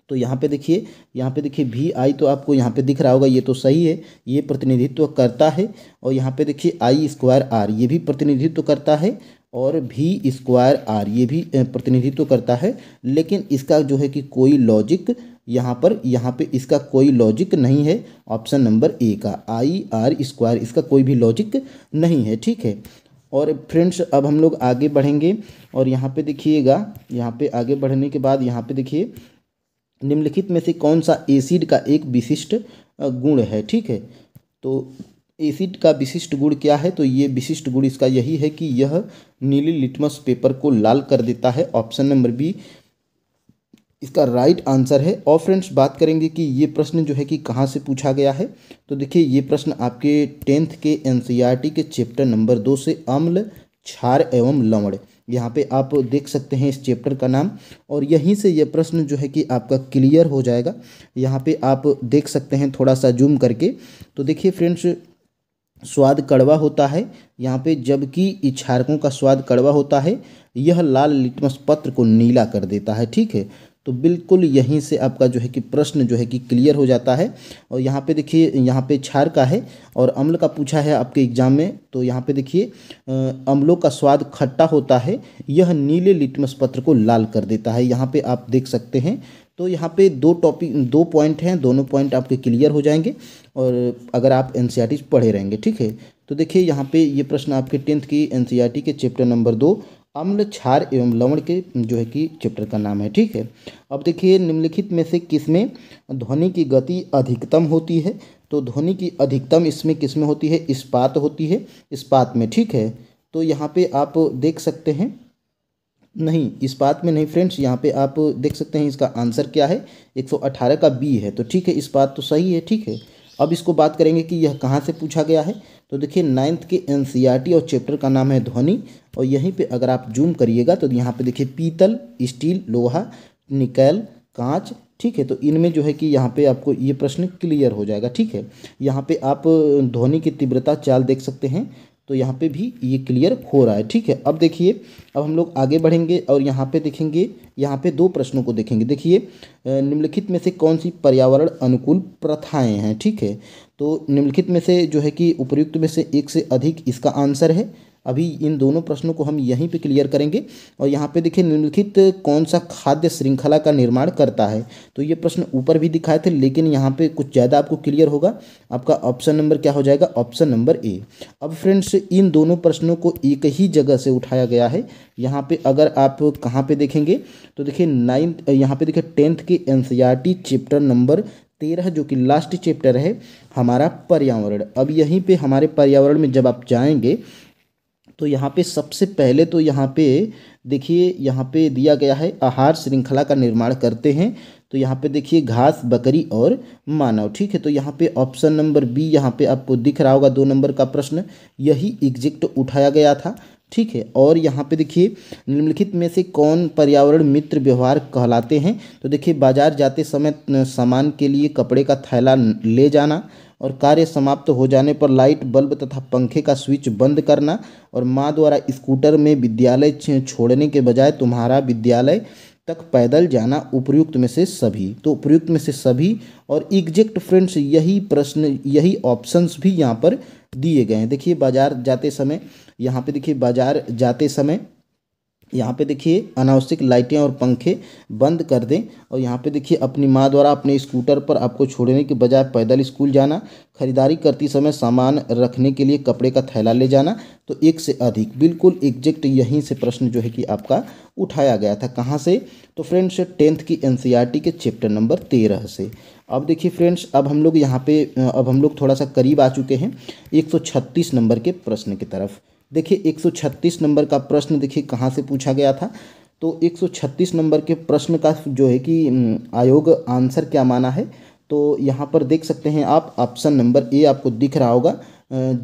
तो यहाँ पे देखिए वी आई तो आपको यहाँ पे दिख रहा होगा, ये तो सही है, ये प्रतिनिधित्व करता है। और यहाँ पे देखिए आई स्क्वायर आर ये भी प्रतिनिधित्व करता है और वी स्क्वायर आर ये भी प्रतिनिधित्व करता है। लेकिन इसका जो है कि कोई लॉजिक यहाँ पे इसका कोई लॉजिक नहीं है। ऑप्शन नंबर ए का आई आर स्क्वायर इसका कोई भी लॉजिक नहीं है, ठीक है। और फ्रेंड्स अब हम लोग आगे बढ़ेंगे और यहाँ पे देखिएगा, यहाँ पे आगे बढ़ने के बाद यहाँ पे देखिए निम्नलिखित में से कौन सा एसिड का एक विशिष्ट गुण है, ठीक है। तो एसिड का विशिष्ट गुण क्या है, तो ये विशिष्ट गुण इसका यही है कि यह नीली लिटमस पेपर को लाल कर देता है। ऑप्शन नंबर बी इसका राइट आंसर है। और फ्रेंड्स बात करेंगे कि ये प्रश्न जो है कि कहाँ से पूछा गया है, तो देखिए ये प्रश्न आपके 10th के एनसीईआरटी के चैप्टर नंबर 2 से अम्ल क्षार एवं लवण, यहाँ पे आप देख सकते हैं इस चैप्टर का नाम। और यहीं से ये प्रश्न जो है कि आपका क्लियर हो जाएगा। यहाँ पे आप देख सकते हैं थोड़ा सा जूम करके, तो देखिए फ्रेंड्स स्वाद कड़वा होता है यहाँ पे, जबकि क्षारकों का स्वाद कड़वा होता है। यह लाल लिटमस पत्र को नीला कर देता है, ठीक है। तो बिल्कुल यहीं से आपका जो है कि प्रश्न जो है कि क्लियर हो जाता है। और यहाँ पे देखिए यहाँ पे क्षार का है और अम्ल का पूछा है आपके एग्जाम में, तो यहाँ पे देखिए अम्लों का स्वाद खट्टा होता है, यह नीले लिटमस पत्र को लाल कर देता है। यहाँ पे आप देख सकते हैं। तो यहाँ पे दो पॉइंट हैं, दोनों पॉइंट आपके क्लियर हो जाएंगे और अगर आप एनसीईआरटी पढ़े रहेंगे, ठीक है। तो देखिए यहाँ पे ये प्रश्न आपके 10th की एनसीईआरटी के चैप्टर नंबर 2 अम्ल क्षार एवं लवण के जो है कि चैप्टर का नाम है, ठीक है। अब देखिए निम्नलिखित में से किसमें ध्वनि की गति अधिकतम होती है, तो ध्वनि की अधिकतम इसमें किसमें होती है, इस्पात होती है, इस्पात में, ठीक है। तो यहाँ पे आप देख सकते हैं, नहीं इस्पात में नहीं फ्रेंड्स, यहाँ पे आप देख सकते हैं इसका आंसर क्या है, 118 का बी है, तो ठीक है इस्पात तो सही है, ठीक है। अब इसको बात करेंगे कि यह कहाँ से पूछा गया है, तो देखिए 9th के एनसीईआरटी और चैप्टर का नाम है ध्वनि। और यहीं पे अगर आप जूम करिएगा तो यहाँ पे देखिए पीतल, स्टील, लोहा, निकेल, कांच, ठीक है। तो इनमें जो है कि यहाँ पे आपको ये प्रश्न क्लियर हो जाएगा, ठीक है। यहाँ पे आप ध्वनि की तीव्रता चाल देख सकते हैं, तो यहाँ पे भी ये क्लियर हो रहा है, ठीक है। अब देखिए अब हम लोग आगे बढ़ेंगे और यहाँ पे देखेंगे, यहाँ पे 2 प्रश्नों को देखेंगे। देखिए निम्नलिखित में से कौन सी पर्यावरण अनुकूल प्रथाएं हैं, ठीक है। तो निम्नलिखित में से जो है कि उपर्युक्त में से एक से अधिक इसका आंसर है। अभी इन दोनों प्रश्नों को हम यहीं पे क्लियर करेंगे। और यहाँ पे देखिए निम्नलिखित कौन सा खाद्य श्रृंखला का निर्माण करता है, तो ये प्रश्न ऊपर भी दिखाए थे लेकिन यहाँ पे कुछ ज़्यादा आपको क्लियर होगा। आपका ऑप्शन नंबर क्या हो जाएगा, ऑप्शन नंबर ए। अब फ्रेंड्स इन दोनों प्रश्नों को एक ही जगह से उठाया गया है। यहाँ पे अगर आप कहाँ पे देखेंगे तो देखिए यहाँ पे देखिए 10th की एनसीईआरटी चैप्टर नंबर 13 जो कि लास्ट चैप्टर है हमारा पर्यावरण। अब यहीं पे हमारे पर्यावरण में जब आप जाएंगे तो यहाँ पे सबसे पहले तो यहाँ पे देखिए यहाँ पे दिया गया है आहार श्रृंखला का निर्माण करते हैं, तो यहाँ पे देखिए घास, बकरी और मानव, ठीक है। तो यहाँ पे ऑप्शन नंबर बी यहाँ पे आपको दिख रहा होगा 2 नंबर का प्रश्न, यही एग्जैक्ट उठाया गया था, ठीक है। और यहाँ पे देखिए निम्नलिखित में से कौन पर्यावरण मित्र व्यवहार कहलाते हैं, तो देखिए बाजार जाते समय सामान के लिए कपड़े का थैला ले जाना और कार्य समाप्त हो जाने पर लाइट, बल्ब तथा पंखे का स्विच बंद करना और माँ द्वारा स्कूटर में विद्यालय छोड़ने के बजाय तुम्हारा विद्यालय तक पैदल जाना, उपर्युक्त में से सभी। तो उपर्युक्त में से सभी और एग्जैक्ट फ्रेंड्स यही प्रश्न, यही ऑप्शंस भी यहाँ पर दिए गए हैं। देखिए बाजार जाते समय, यहाँ पे देखिए बाजार जाते समय यहाँ पे देखिए अनावश्यक लाइटें और पंखे बंद कर दें। और यहाँ पे देखिए अपनी माँ द्वारा अपने स्कूटर पर आपको छोड़ने के बजाय पैदल स्कूल जाना। खरीदारी करते समय सामान रखने के लिए कपड़े का थैला ले जाना। तो एक से अधिक, बिल्कुल एग्जैक्ट यहीं से प्रश्न जो है कि आपका उठाया गया था। कहाँ से? तो फ्रेंड्स 10th की एनसीईआरटी के चैप्टर नंबर 13 से। अब देखिए फ्रेंड्स, अब हम लोग यहाँ पे अब हम लोग थोड़ा सा करीब आ चुके हैं 136 नंबर के प्रश्न की तरफ। देखिए 136 नंबर का प्रश्न देखिए कहाँ से पूछा गया था। तो 136 नंबर के प्रश्न का जो है कि आयोग आंसर क्या माना है। तो यहाँ पर देख सकते हैं आप, ऑप्शन नंबर ए आपको दिख रहा होगा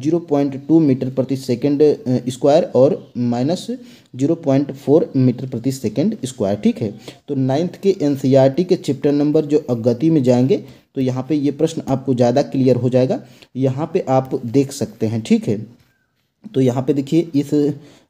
0.2 मीटर प्रति सेकंड स्क्वायर और -0.4 मीटर प्रति सेकंड स्क्वायर। ठीक है, तो 9th के एनसीईआरटी के चैप्टर नंबर जो गति में जाएंगे तो यहाँ पे ये प्रश्न आपको ज़्यादा क्लियर हो जाएगा। यहाँ पे आप देख सकते हैं। ठीक है, तो यहाँ पे देखिए इस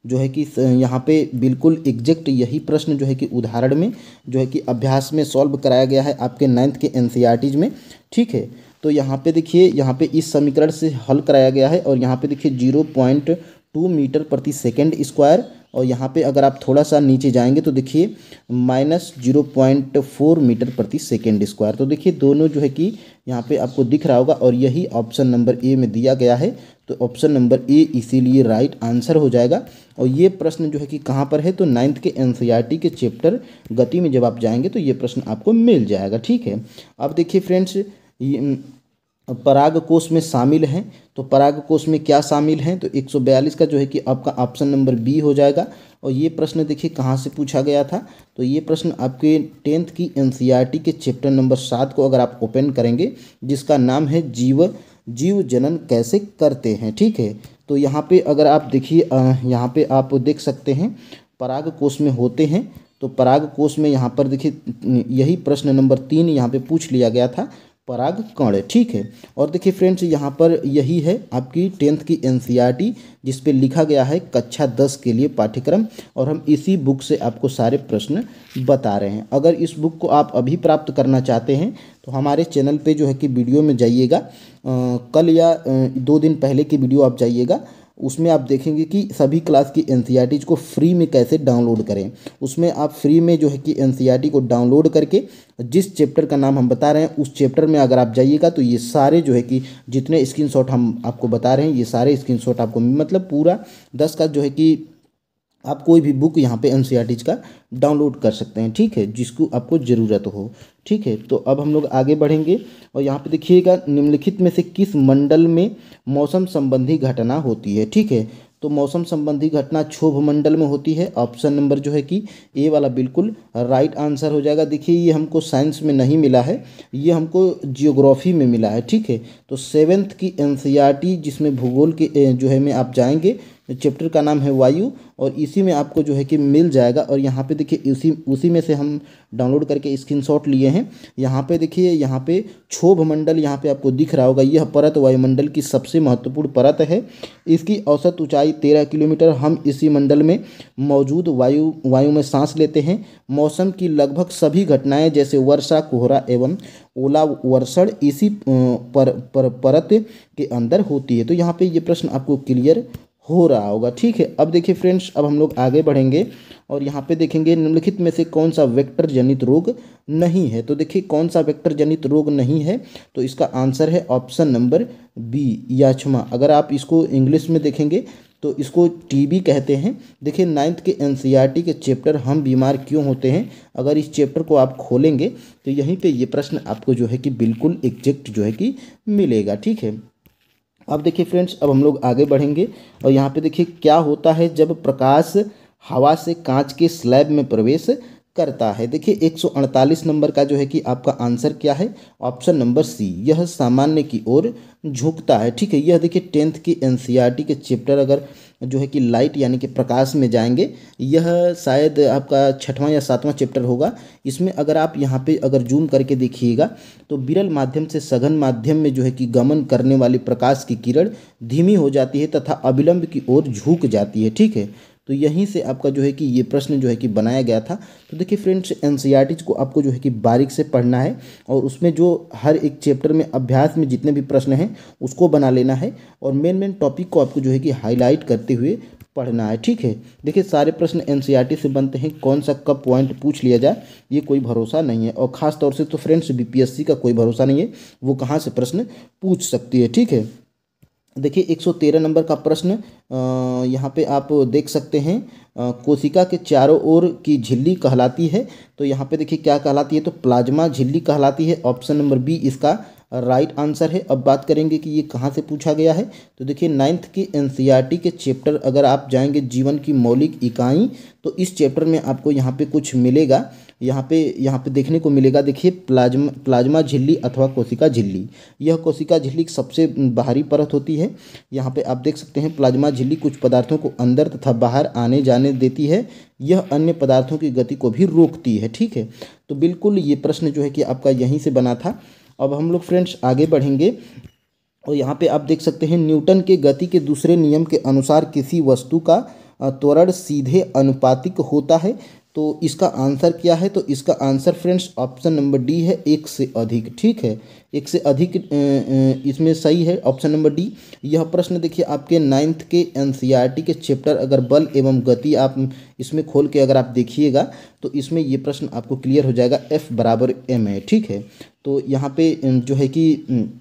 जो है कि यहाँ पे बिल्कुल एग्जैक्ट यही प्रश्न जो है कि उदाहरण में जो है कि अभ्यास में सॉल्व कराया गया है आपके 9th के एनसीईआरटीज में। ठीक है, तो यहाँ पे देखिए, यहाँ पे इस समीकरण से हल कराया गया है और यहाँ पे देखिए 0.2 मीटर प्रति सेकंड स्क्वायर। और यहाँ पे अगर आप थोड़ा सा नीचे जाएंगे तो देखिए -0.4 मीटर प्रति सेकंड स्क्वायर। तो देखिए दोनों जो है कि यहाँ पे आपको दिख रहा होगा और यही ऑप्शन नंबर ए में दिया गया है। तो ऑप्शन नंबर ए इसीलिए राइट आंसर हो जाएगा। और ये प्रश्न जो है कि कहाँ पर है, तो 9th के एनसीईआरटी के चैप्टर गति में जब आप जाएंगे तो ये प्रश्न आपको मिल जाएगा। ठीक है, अब देखिए फ्रेंड्स, पराग कोश में शामिल हैं। तो पराग कोश में क्या शामिल हैं, तो 142 का जो है कि आपका ऑप्शन नंबर बी हो जाएगा। और ये प्रश्न देखिए कहाँ से पूछा गया था, तो ये प्रश्न आपके 10th की एनसीईआरटी के चैप्टर नंबर 7 को अगर आप ओपन करेंगे, जिसका नाम है जीव जनन कैसे करते हैं। ठीक है, तो यहाँ पे अगर आप देखिए, यहाँ पे आप देख सकते हैं पराग कोश में होते हैं। तो पराग कोश में यहाँ पर देखिए यही प्रश्न नंबर 3 यहाँ पे पूछ लिया गया था, पराग कण। ठीक है, और देखिए फ्रेंड्स यहाँ पर यही है आपकी 10th की एनसीईआरटी जिस पे लिखा गया है कक्षा 10 के लिए पाठ्यक्रम। और हम इसी बुक से आपको सारे प्रश्न बता रहे हैं। अगर इस बुक को आप अभी प्राप्त करना चाहते हैं तो हमारे चैनल पे जो है कि वीडियो में जाइएगा, कल या 2 दिन पहले की वीडियो आप जाइएगा, उसमें आप देखेंगे कि सभी क्लास की एनसीईआरटीज को फ्री में कैसे डाउनलोड करें। उसमें आप फ्री में जो है कि एनसीईआरटी को डाउनलोड करके जिस चैप्टर का नाम हम बता रहे हैं उस चैप्टर में अगर आप जाइएगा तो ये सारे जो है कि जितने स्क्रीनशॉट हम आपको बता रहे हैं ये सारे स्क्रीनशॉट आपको, मतलब पूरा 10 का जो है कि आप कोई भी बुक यहाँ पे एनसीईआरटीज का डाउनलोड कर सकते हैं। ठीक है, जिसको आपको ज़रूरत हो। ठीक है, तो अब हम लोग आगे बढ़ेंगे और यहाँ पे देखिएगा निम्नलिखित में से किस मंडल में मौसम संबंधी घटना होती है। ठीक है, तो मौसम संबंधी घटना क्षोभ मंडल में होती है। ऑप्शन नंबर जो है कि ए वाला बिल्कुल राइट आंसर हो जाएगा। देखिए ये हमको साइंस में नहीं मिला है, ये हमको जियोग्राफी में मिला है। ठीक है, तो 7th की एनसीईआरटी जिसमें भूगोल के जो है में आप जाएंगे, चैप्टर का नाम है वायु, और इसी में आपको जो है कि मिल जाएगा। और यहाँ पे देखिए उसी में से हम डाउनलोड करके स्क्रीनशॉट लिए हैं। यहाँ पे देखिए, यहाँ पे क्षोभ मंडल यहाँ पे आपको दिख रहा होगा, यह परत वायुमंडल की सबसे महत्वपूर्ण परत है। इसकी औसत ऊंचाई 13 किलोमीटर। हम इसी मंडल में मौजूद वायु में सांस लेते हैं। मौसम की लगभग सभी घटनाएं जैसे वर्षा, कोहरा एवं ओला वर्षण इसी परत के अंदर होती है। तो यहाँ पे ये प्रश्न आपको क्लियर हो रहा होगा। ठीक है, अब देखिए फ्रेंड्स, अब हम लोग आगे बढ़ेंगे और यहाँ पे देखेंगे निम्नलिखित में से कौन सा वेक्टर जनित रोग नहीं है। तो देखिए कौन सा वेक्टर जनित रोग नहीं है, तो इसका आंसर है ऑप्शन नंबर बी, याक्षमा। अगर आप इसको इंग्लिश में देखेंगे तो इसको टीबी कहते हैं। देखिए 9th के एनसीईआरटी के चैप्टर हम बीमार क्यों होते हैं, अगर इस चैप्टर को आप खोलेंगे तो यहीं पे ये प्रश्न आपको जो है कि बिल्कुल एग्जैक्ट जो है कि मिलेगा। ठीक है, अब देखिए फ्रेंड्स, अब हम लोग आगे बढ़ेंगे और यहाँ पे देखिए क्या होता है जब प्रकाश हवा से कांच के स्लैब में प्रवेश करता है। देखिए 148 नंबर का जो है कि आपका आंसर क्या है, ऑप्शन नंबर सी, यह सामान्य की ओर झुकता है। ठीक है, यह देखिए 10th की एनसीईआरटी के चैप्टर अगर जो है कि लाइट यानी कि प्रकाश में जाएंगे, यह शायद आपका 6वां या 7वां चैप्टर होगा। इसमें अगर आप यहाँ पे अगर जूम करके देखिएगा तो विरल माध्यम से सघन माध्यम में जो है कि गमन करने वाली प्रकाश की किरण धीमी हो जाती है तथा अविलंब की ओर झुक जाती है। ठीक है, तो यहीं से आपका जो है कि ये प्रश्न जो है कि बनाया गया था। तो देखिए फ्रेंड्स, एनसीईआरटीज को आपको जो है कि बारीक से पढ़ना है और उसमें जो हर एक चैप्टर में अभ्यास में जितने भी प्रश्न हैं उसको बना लेना है और मेन टॉपिक को आपको जो है कि हाईलाइट करते हुए पढ़ना है। ठीक है, देखिए सारे प्रश्न एनसीईआरटी से बनते हैं, कौन सा कब पॉइंट पूछ लिया जाए ये कोई भरोसा नहीं है। और ख़ास तौर से तो फ्रेंड्स बीपीएससी का कोई भरोसा नहीं है, वो कहाँ से प्रश्न पूछ सकती है। ठीक है, देखिए 113 नंबर का प्रश्न यहाँ पे आप देख सकते हैं, कोशिका के चारों ओर की झिल्ली कहलाती है। तो यहाँ पे देखिए क्या कहलाती है, तो प्लाज्मा झिल्ली कहलाती है। ऑप्शन नंबर बी इसका राइट आंसर है। अब बात करेंगे कि ये कहाँ से पूछा गया है। तो देखिए 9th की एनसीईआरटी के चैप्टर अगर आप जाएंगे जीवन की मौलिक इकाई, तो इस चैप्टर में आपको यहाँ पे कुछ मिलेगा, यहाँ पे देखने को मिलेगा। देखिए प्लाज्मा झिल्ली अथवा कोशिका झिल्ली, यह कोशिका झिल्ली की सबसे बाहरी परत होती है। यहाँ पे आप देख सकते हैं प्लाज्मा झिल्ली कुछ पदार्थों को अंदर तथा बाहर आने जाने देती है, यह अन्य पदार्थों की गति को भी रोकती है। ठीक है, तो बिल्कुल ये प्रश्न जो है कि आपका यहीं से बना था। अब हम लोग फ्रेंड्स आगे बढ़ेंगे और यहाँ पे आप देख सकते हैं न्यूटन के गति के दूसरे नियम के अनुसार किसी वस्तु का त्वरण सीधे अनुपातिक होता है। तो इसका आंसर क्या है, तो इसका answer friends option number D है, एक से अधिक। ठीक है, एक से अधिक इसमें सही है ऑप्शन नंबर डी। यह प्रश्न देखिए आपके 9th के एनसीईआरटी के चैप्टर अगर बल एवं गति आप इसमें खोल के अगर आप देखिएगा तो इसमें ये प्रश्न आपको क्लियर हो जाएगा, F बराबर m है। ठीक है, तो यहाँ पे जो है कि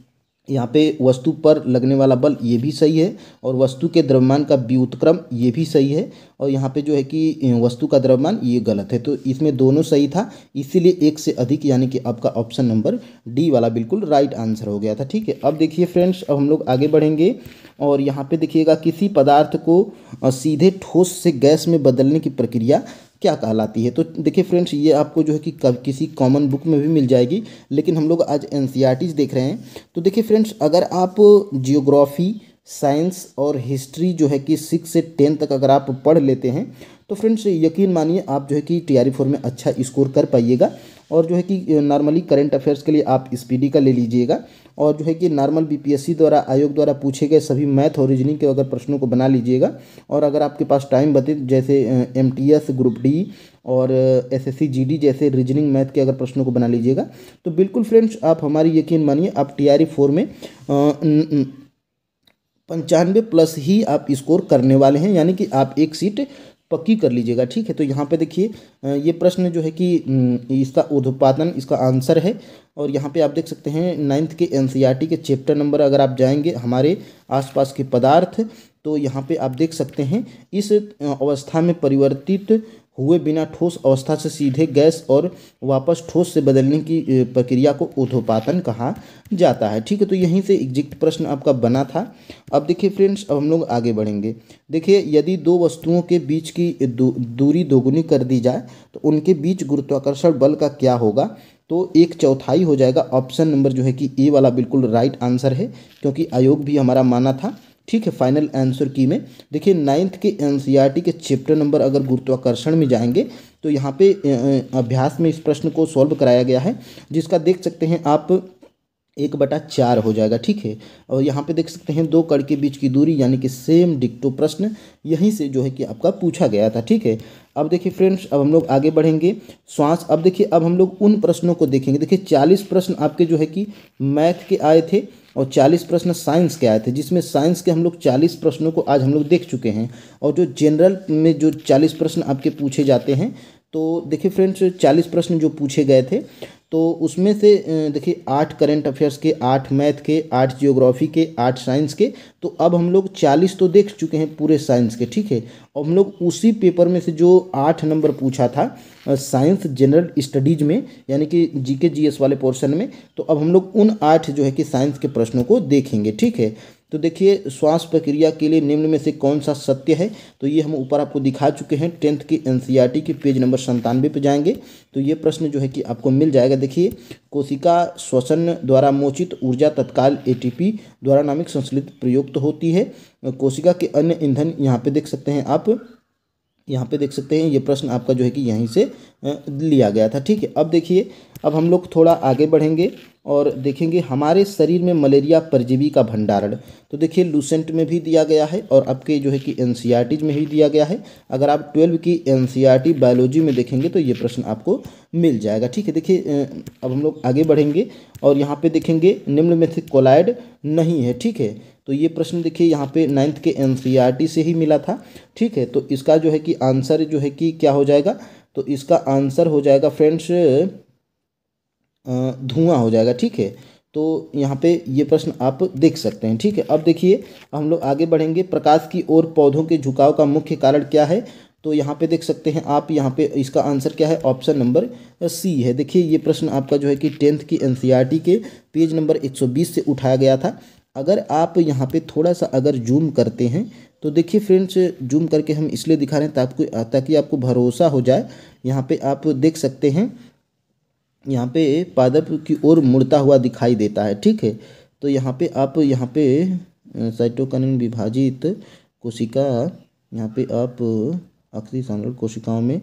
यहाँ पे वस्तु पर लगने वाला बल ये भी सही है और वस्तु के द्रव्यमान का व्युत्क्रम ये भी सही है, और यहाँ पे जो है कि वस्तु का द्रव्यमान ये गलत है। तो इसमें दोनों सही था, इसीलिए एक से अधिक यानी कि आपका ऑप्शन नंबर डी वाला बिल्कुल राइट आंसर हो गया था। ठीक है, अब देखिए फ्रेंड्स, अब हम लोग आगे बढ़ेंगे और यहाँ पे देखिएगा किसी पदार्थ को सीधे ठोस से गैस में बदलने की प्रक्रिया क्या कहलाती है। तो देखिए फ्रेंड्स, ये आपको जो है कि किसी कॉमन बुक में भी मिल जाएगी, लेकिन हम लोग आज एनसीईआरटी देख रहे हैं। तो देखिए फ्रेंड्स, अगर आप जियोग्राफी, साइंस और हिस्ट्री जो है कि 6 से 10 तक अगर आप पढ़ लेते हैं तो फ्रेंड्स यकीन मानिए आप जो है कि TRE 4 में अच्छा स्कोर कर पाइएगा। और जो है कि नॉर्मली करंट अफेयर्स के लिए आप SPD का ले लीजिएगा, और जो है कि नॉर्मल BPSC द्वारा आयोग द्वारा पूछे गए सभी मैथ और रीजनिंग के अगर प्रश्नों को बना लीजिएगा। और अगर आपके पास टाइम बचे, जैसे MTS ग्रुप डी और SSC GD जैसे रीजनिंग मैथ के अगर प्रश्नों को बना लीजिएगा, तो बिल्कुल फ्रेंड्स आप हमारी यकीन मानिए आप TRE 4 में 95+ ही आप स्कोर करने वाले हैं, यानी कि आप एक सीट पक्की कर लीजिएगा। ठीक है, तो यहाँ पे देखिए ये प्रश्न जो है कि इसका ऊर्ध्वपातन इसका आंसर है। और यहाँ पे आप देख सकते हैं 9th के एनसीईआरटी के चैप्टर नंबर अगर आप जाएंगे हमारे आसपास के पदार्थ, तो यहाँ पे आप देख सकते हैं इस अवस्था में परिवर्तित हुए बिना ठोस अवस्था से सीधे गैस और वापस ठोस से बदलने की प्रक्रिया को ऊर्ध्वपातन कहा जाता है। ठीक है, तो यहीं से एग्जैक्ट प्रश्न आपका बना था। अब देखिए फ्रेंड्स, अब हम लोग आगे बढ़ेंगे। देखिए यदि दो वस्तुओं के बीच की दूरी दोगुनी कर दी जाए तो उनके बीच गुरुत्वाकर्षण बल का क्या होगा, तो 1/4 हो जाएगा। ऑप्शन नंबर जो है कि ए वाला बिल्कुल राइट आंसर है, क्योंकि आयोग भी हमारा माना था। ठीक है, फाइनल आंसर की में देखिए 9th के एनसीईआरटी के चैप्टर नंबर अगर गुरुत्वाकर्षण में जाएंगे तो यहाँ पे अभ्यास में इस प्रश्न को सॉल्व कराया गया है, जिसका देख सकते हैं आप 1/4 हो जाएगा। ठीक है, और यहाँ पे देख सकते हैं दो कण के बीच की दूरी यानी कि सेम डिक्टो प्रश्न यहीं से जो है कि आपका पूछा गया था। ठीक है, अब देखिए फ्रेंड्स, अब हम लोग आगे बढ़ेंगे श्वास। अब देखिए अब हम लोग उन प्रश्नों को देखेंगे। देखिए 40 प्रश्न आपके जो है कि मैथ के आए थे और 40 प्रश्न साइंस के आए थे, जिसमें साइंस के हम लोग 40 प्रश्नों को आज हम लोग देख चुके हैं। और जो जनरल में जो 40 प्रश्न आपके पूछे जाते हैं, तो देखिए फ्रेंड्स 40 प्रश्न जो पूछे गए थे तो उसमें से देखिए 8 करंट अफेयर्स के, 8 मैथ के, 8 जियोग्राफी के, 8 साइंस के। तो अब हम लोग 40 तो देख चुके हैं पूरे साइंस के। ठीक है, और हम लोग उसी पेपर में से जो 8 नंबर पूछा था साइंस जनरल स्टडीज में यानी कि GK GS वाले पोर्शन में, तो अब हम लोग उन 8 जो है कि साइंस के प्रश्नों को देखेंगे। ठीक है, तो देखिए श्वास प्रक्रिया के लिए निम्न में से कौन सा सत्य है, तो ये हम ऊपर आपको दिखा चुके हैं। 10th की एनसीईआरटी के पेज नंबर 97 पे जाएंगे तो ये प्रश्न जो है कि आपको मिल जाएगा। देखिए कोशिका श्वसन द्वारा मोचित ऊर्जा तत्काल ATP द्वारा नामिक संश्लेषित प्रयुक्त होती है। कोशिका के अन्य ईंधन यहाँ पे देख सकते हैं आप, यहाँ पे देख सकते हैं ये प्रश्न आपका जो है कि यहीं से लिया गया था। ठीक है, अब देखिए अब हम लोग थोड़ा आगे बढ़ेंगे और देखेंगे हमारे शरीर में मलेरिया परजीवी का भंडारण। तो देखिए लूसेंट में भी दिया गया है और आपके जो है कि एनसीईआरटी में भी दिया गया है। अगर आप 12 की एनसीईआरटी बायोलॉजी में देखेंगे तो ये प्रश्न आपको मिल जाएगा। ठीक है, देखिए अब हम लोग आगे बढ़ेंगे और यहाँ पे देखेंगे निम्न में से कोलाइड नहीं है। ठीक है, तो ये प्रश्न देखिए यहाँ पे 9th के एनसीईआरटी से ही मिला था। ठीक है, तो इसका जो है कि आंसर जो है कि क्या हो जाएगा, तो इसका आंसर हो जाएगा फ्रेंड्स धुआं हो जाएगा। ठीक है, तो यहाँ पे ये प्रश्न आप देख सकते हैं। ठीक है, अब देखिए हम लोग आगे बढ़ेंगे। प्रकाश की ओर पौधों के झुकाव का मुख्य कारण क्या है, तो यहाँ पे देख सकते हैं आप, यहाँ पे इसका आंसर क्या है, ऑप्शन नंबर सी है। देखिए ये प्रश्न आपका जो है कि 10th की एनसीईआरटी के पेज नंबर 120 से उठाया गया था। अगर आप यहाँ पे थोड़ा सा अगर जूम करते हैं तो देखिए फ्रेंड्स, जूम करके हम इसलिए दिखा रहे हैं ताकि आपको भरोसा हो जाए। यहाँ पे आप देख सकते हैं, यहाँ पे पादप की ओर मुड़ता हुआ दिखाई देता है। ठीक है, तो यहाँ पे आप साइटोकिनिन विभाजित कोशिका, यहाँ पे आप अक्सी सांद्र कोशिकाओं में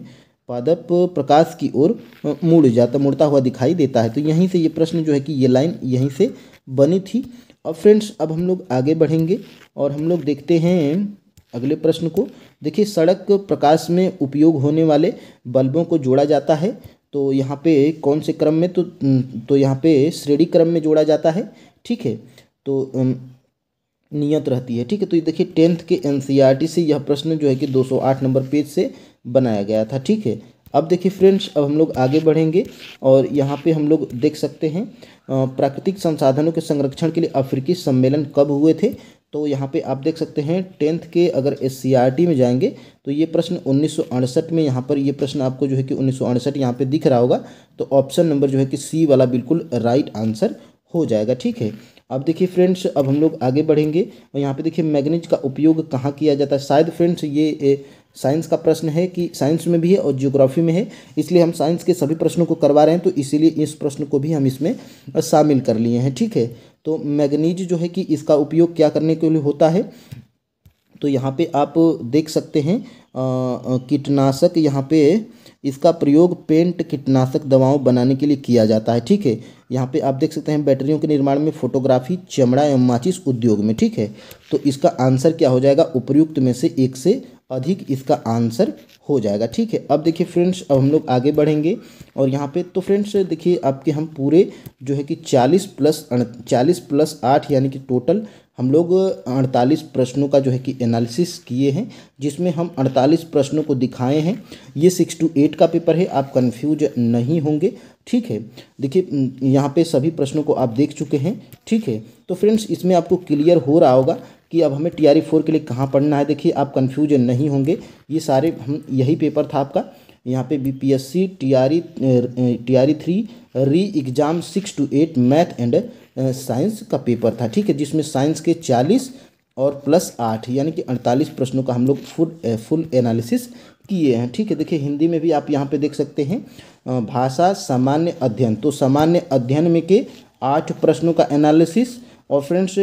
पादप प्रकाश की ओर मुड़ता हुआ दिखाई देता है। तो यहीं से ये प्रश्न जो है कि ये लाइन यहीं से बनी थी। अब फ्रेंड्स अब हम लोग आगे बढ़ेंगे और हम लोग देखते हैं अगले प्रश्न को। देखिए सड़क प्रकाश में उपयोग होने वाले बल्बों को जोड़ा जाता है, तो यहाँ पे कौन से क्रम में, तो यहाँ पे श्रेणी क्रम में जोड़ा जाता है। ठीक है, तो नियत रहती है। ठीक है, तो ये देखिए 10th के एनसीईआरटी से यह प्रश्न जो है कि 208 नंबर पेज से बनाया गया था। ठीक है, अब देखिए फ्रेंड्स अब हम लोग आगे बढ़ेंगे और यहाँ पे हम लोग देख सकते हैं प्राकृतिक संसाधनों के संरक्षण के लिए अफ्रीकी सम्मेलन कब हुए थे। तो यहाँ पे आप देख सकते हैं 10th के अगर एससीईआरटी में जाएंगे तो ये प्रश्न 1968 में, यहाँ पर ये प्रश्न आपको जो है कि 1968 यहाँ पे दिख रहा होगा। तो ऑप्शन नंबर जो है कि सी वाला बिल्कुल राइट आंसर हो जाएगा। ठीक है, अब देखिए फ्रेंड्स अब हम लोग आगे बढ़ेंगे और यहाँ पे देखिए मैग्नीज का उपयोग कहाँ किया जाता है। शायद फ्रेंड्स ये साइंस का प्रश्न है कि साइंस में भी है और ज्योग्राफी में है, इसलिए हम साइंस के सभी प्रश्नों को करवा रहे हैं, तो इसीलिए इस प्रश्न को भी हम इसमें शामिल कर लिए हैं। ठीक है, तो मैग्नीज जो है कि इसका उपयोग क्या करने के लिए होता है, तो यहाँ पे आप देख सकते हैं कीटनाशक, यहाँ पे इसका प्रयोग पेंट कीटनाशक दवाओं बनाने के लिए किया जाता है। ठीक है, यहाँ पे आप देख सकते हैं बैटरियों के निर्माण में, फोटोग्राफी, चमड़ा एवं माचिस उद्योग में। ठीक है, तो इसका आंसर क्या हो जाएगा, उपर्युक्त में से एक से अधिक इसका आंसर हो जाएगा। ठीक है, अब देखिए फ्रेंड्स अब हम लोग आगे बढ़ेंगे और यहाँ पे तो फ्रेंड्स देखिए आपके हम पूरे जो है कि 40 प्लस 8 यानी कि टोटल हम लोग 48 प्रश्नों का जो है कि एनालिसिस किए हैं, जिसमें हम 48 प्रश्नों को दिखाए हैं। ये 6 to 8 का पेपर है, आप कंफ्यूज नहीं होंगे। ठीक है, देखिए यहाँ पे सभी प्रश्नों को आप देख चुके हैं। ठीक है, तो फ्रेंड्स इसमें आपको क्लियर हो रहा होगा कि अब हमें TRE 4 के लिए कहाँ पढ़ना है। देखिए आप कंफ्यूज नहीं होंगे, ये सारे हम यही पेपर था आपका। यहाँ पे BPSC TRE 3 री exam 6 to 8 math and science का पेपर था। ठीक है, जिसमें साइंस के 40 और प्लस 8 यानी कि 48 प्रश्नों का हम लोग फुल एनालिसिस किए हैं। ठीक है, देखिए हिंदी में भी आप यहाँ पे देख सकते हैं भाषा सामान्य अध्ययन, तो सामान्य अध्ययन में के 8 प्रश्नों का एनालिसिस, और फ्रेंड्स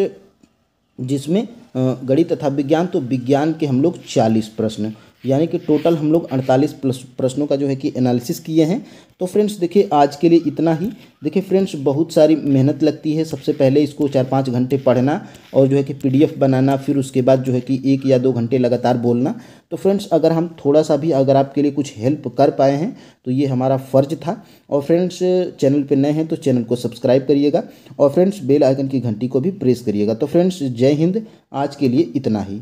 जिसमें गणित तथा विज्ञान, तो विज्ञान के हम लोग 40 प्रश्न, यानी कि टोटल हम लोग 48 प्रश्नों का जो है कि एनालिसिस किए हैं। तो फ्रेंड्स देखिए आज के लिए इतना ही। देखिए फ्रेंड्स बहुत सारी मेहनत लगती है, सबसे पहले इसको 4-5 घंटे पढ़ना और जो है कि PDF बनाना, फिर उसके बाद जो है कि 1 या 2 घंटे लगातार बोलना। तो फ्रेंड्स अगर हम थोड़ा सा भी अगर आपके लिए कुछ हेल्प कर पाए हैं तो ये हमारा फ़र्ज था। और फ्रेंड्स चैनल पर नए हैं तो चैनल को सब्सक्राइब करिएगा और फ्रेंड्स बेल आइकन की घंटी को भी प्रेस करिएगा। तो फ्रेंड्स जय हिंद, आज के लिए इतना ही।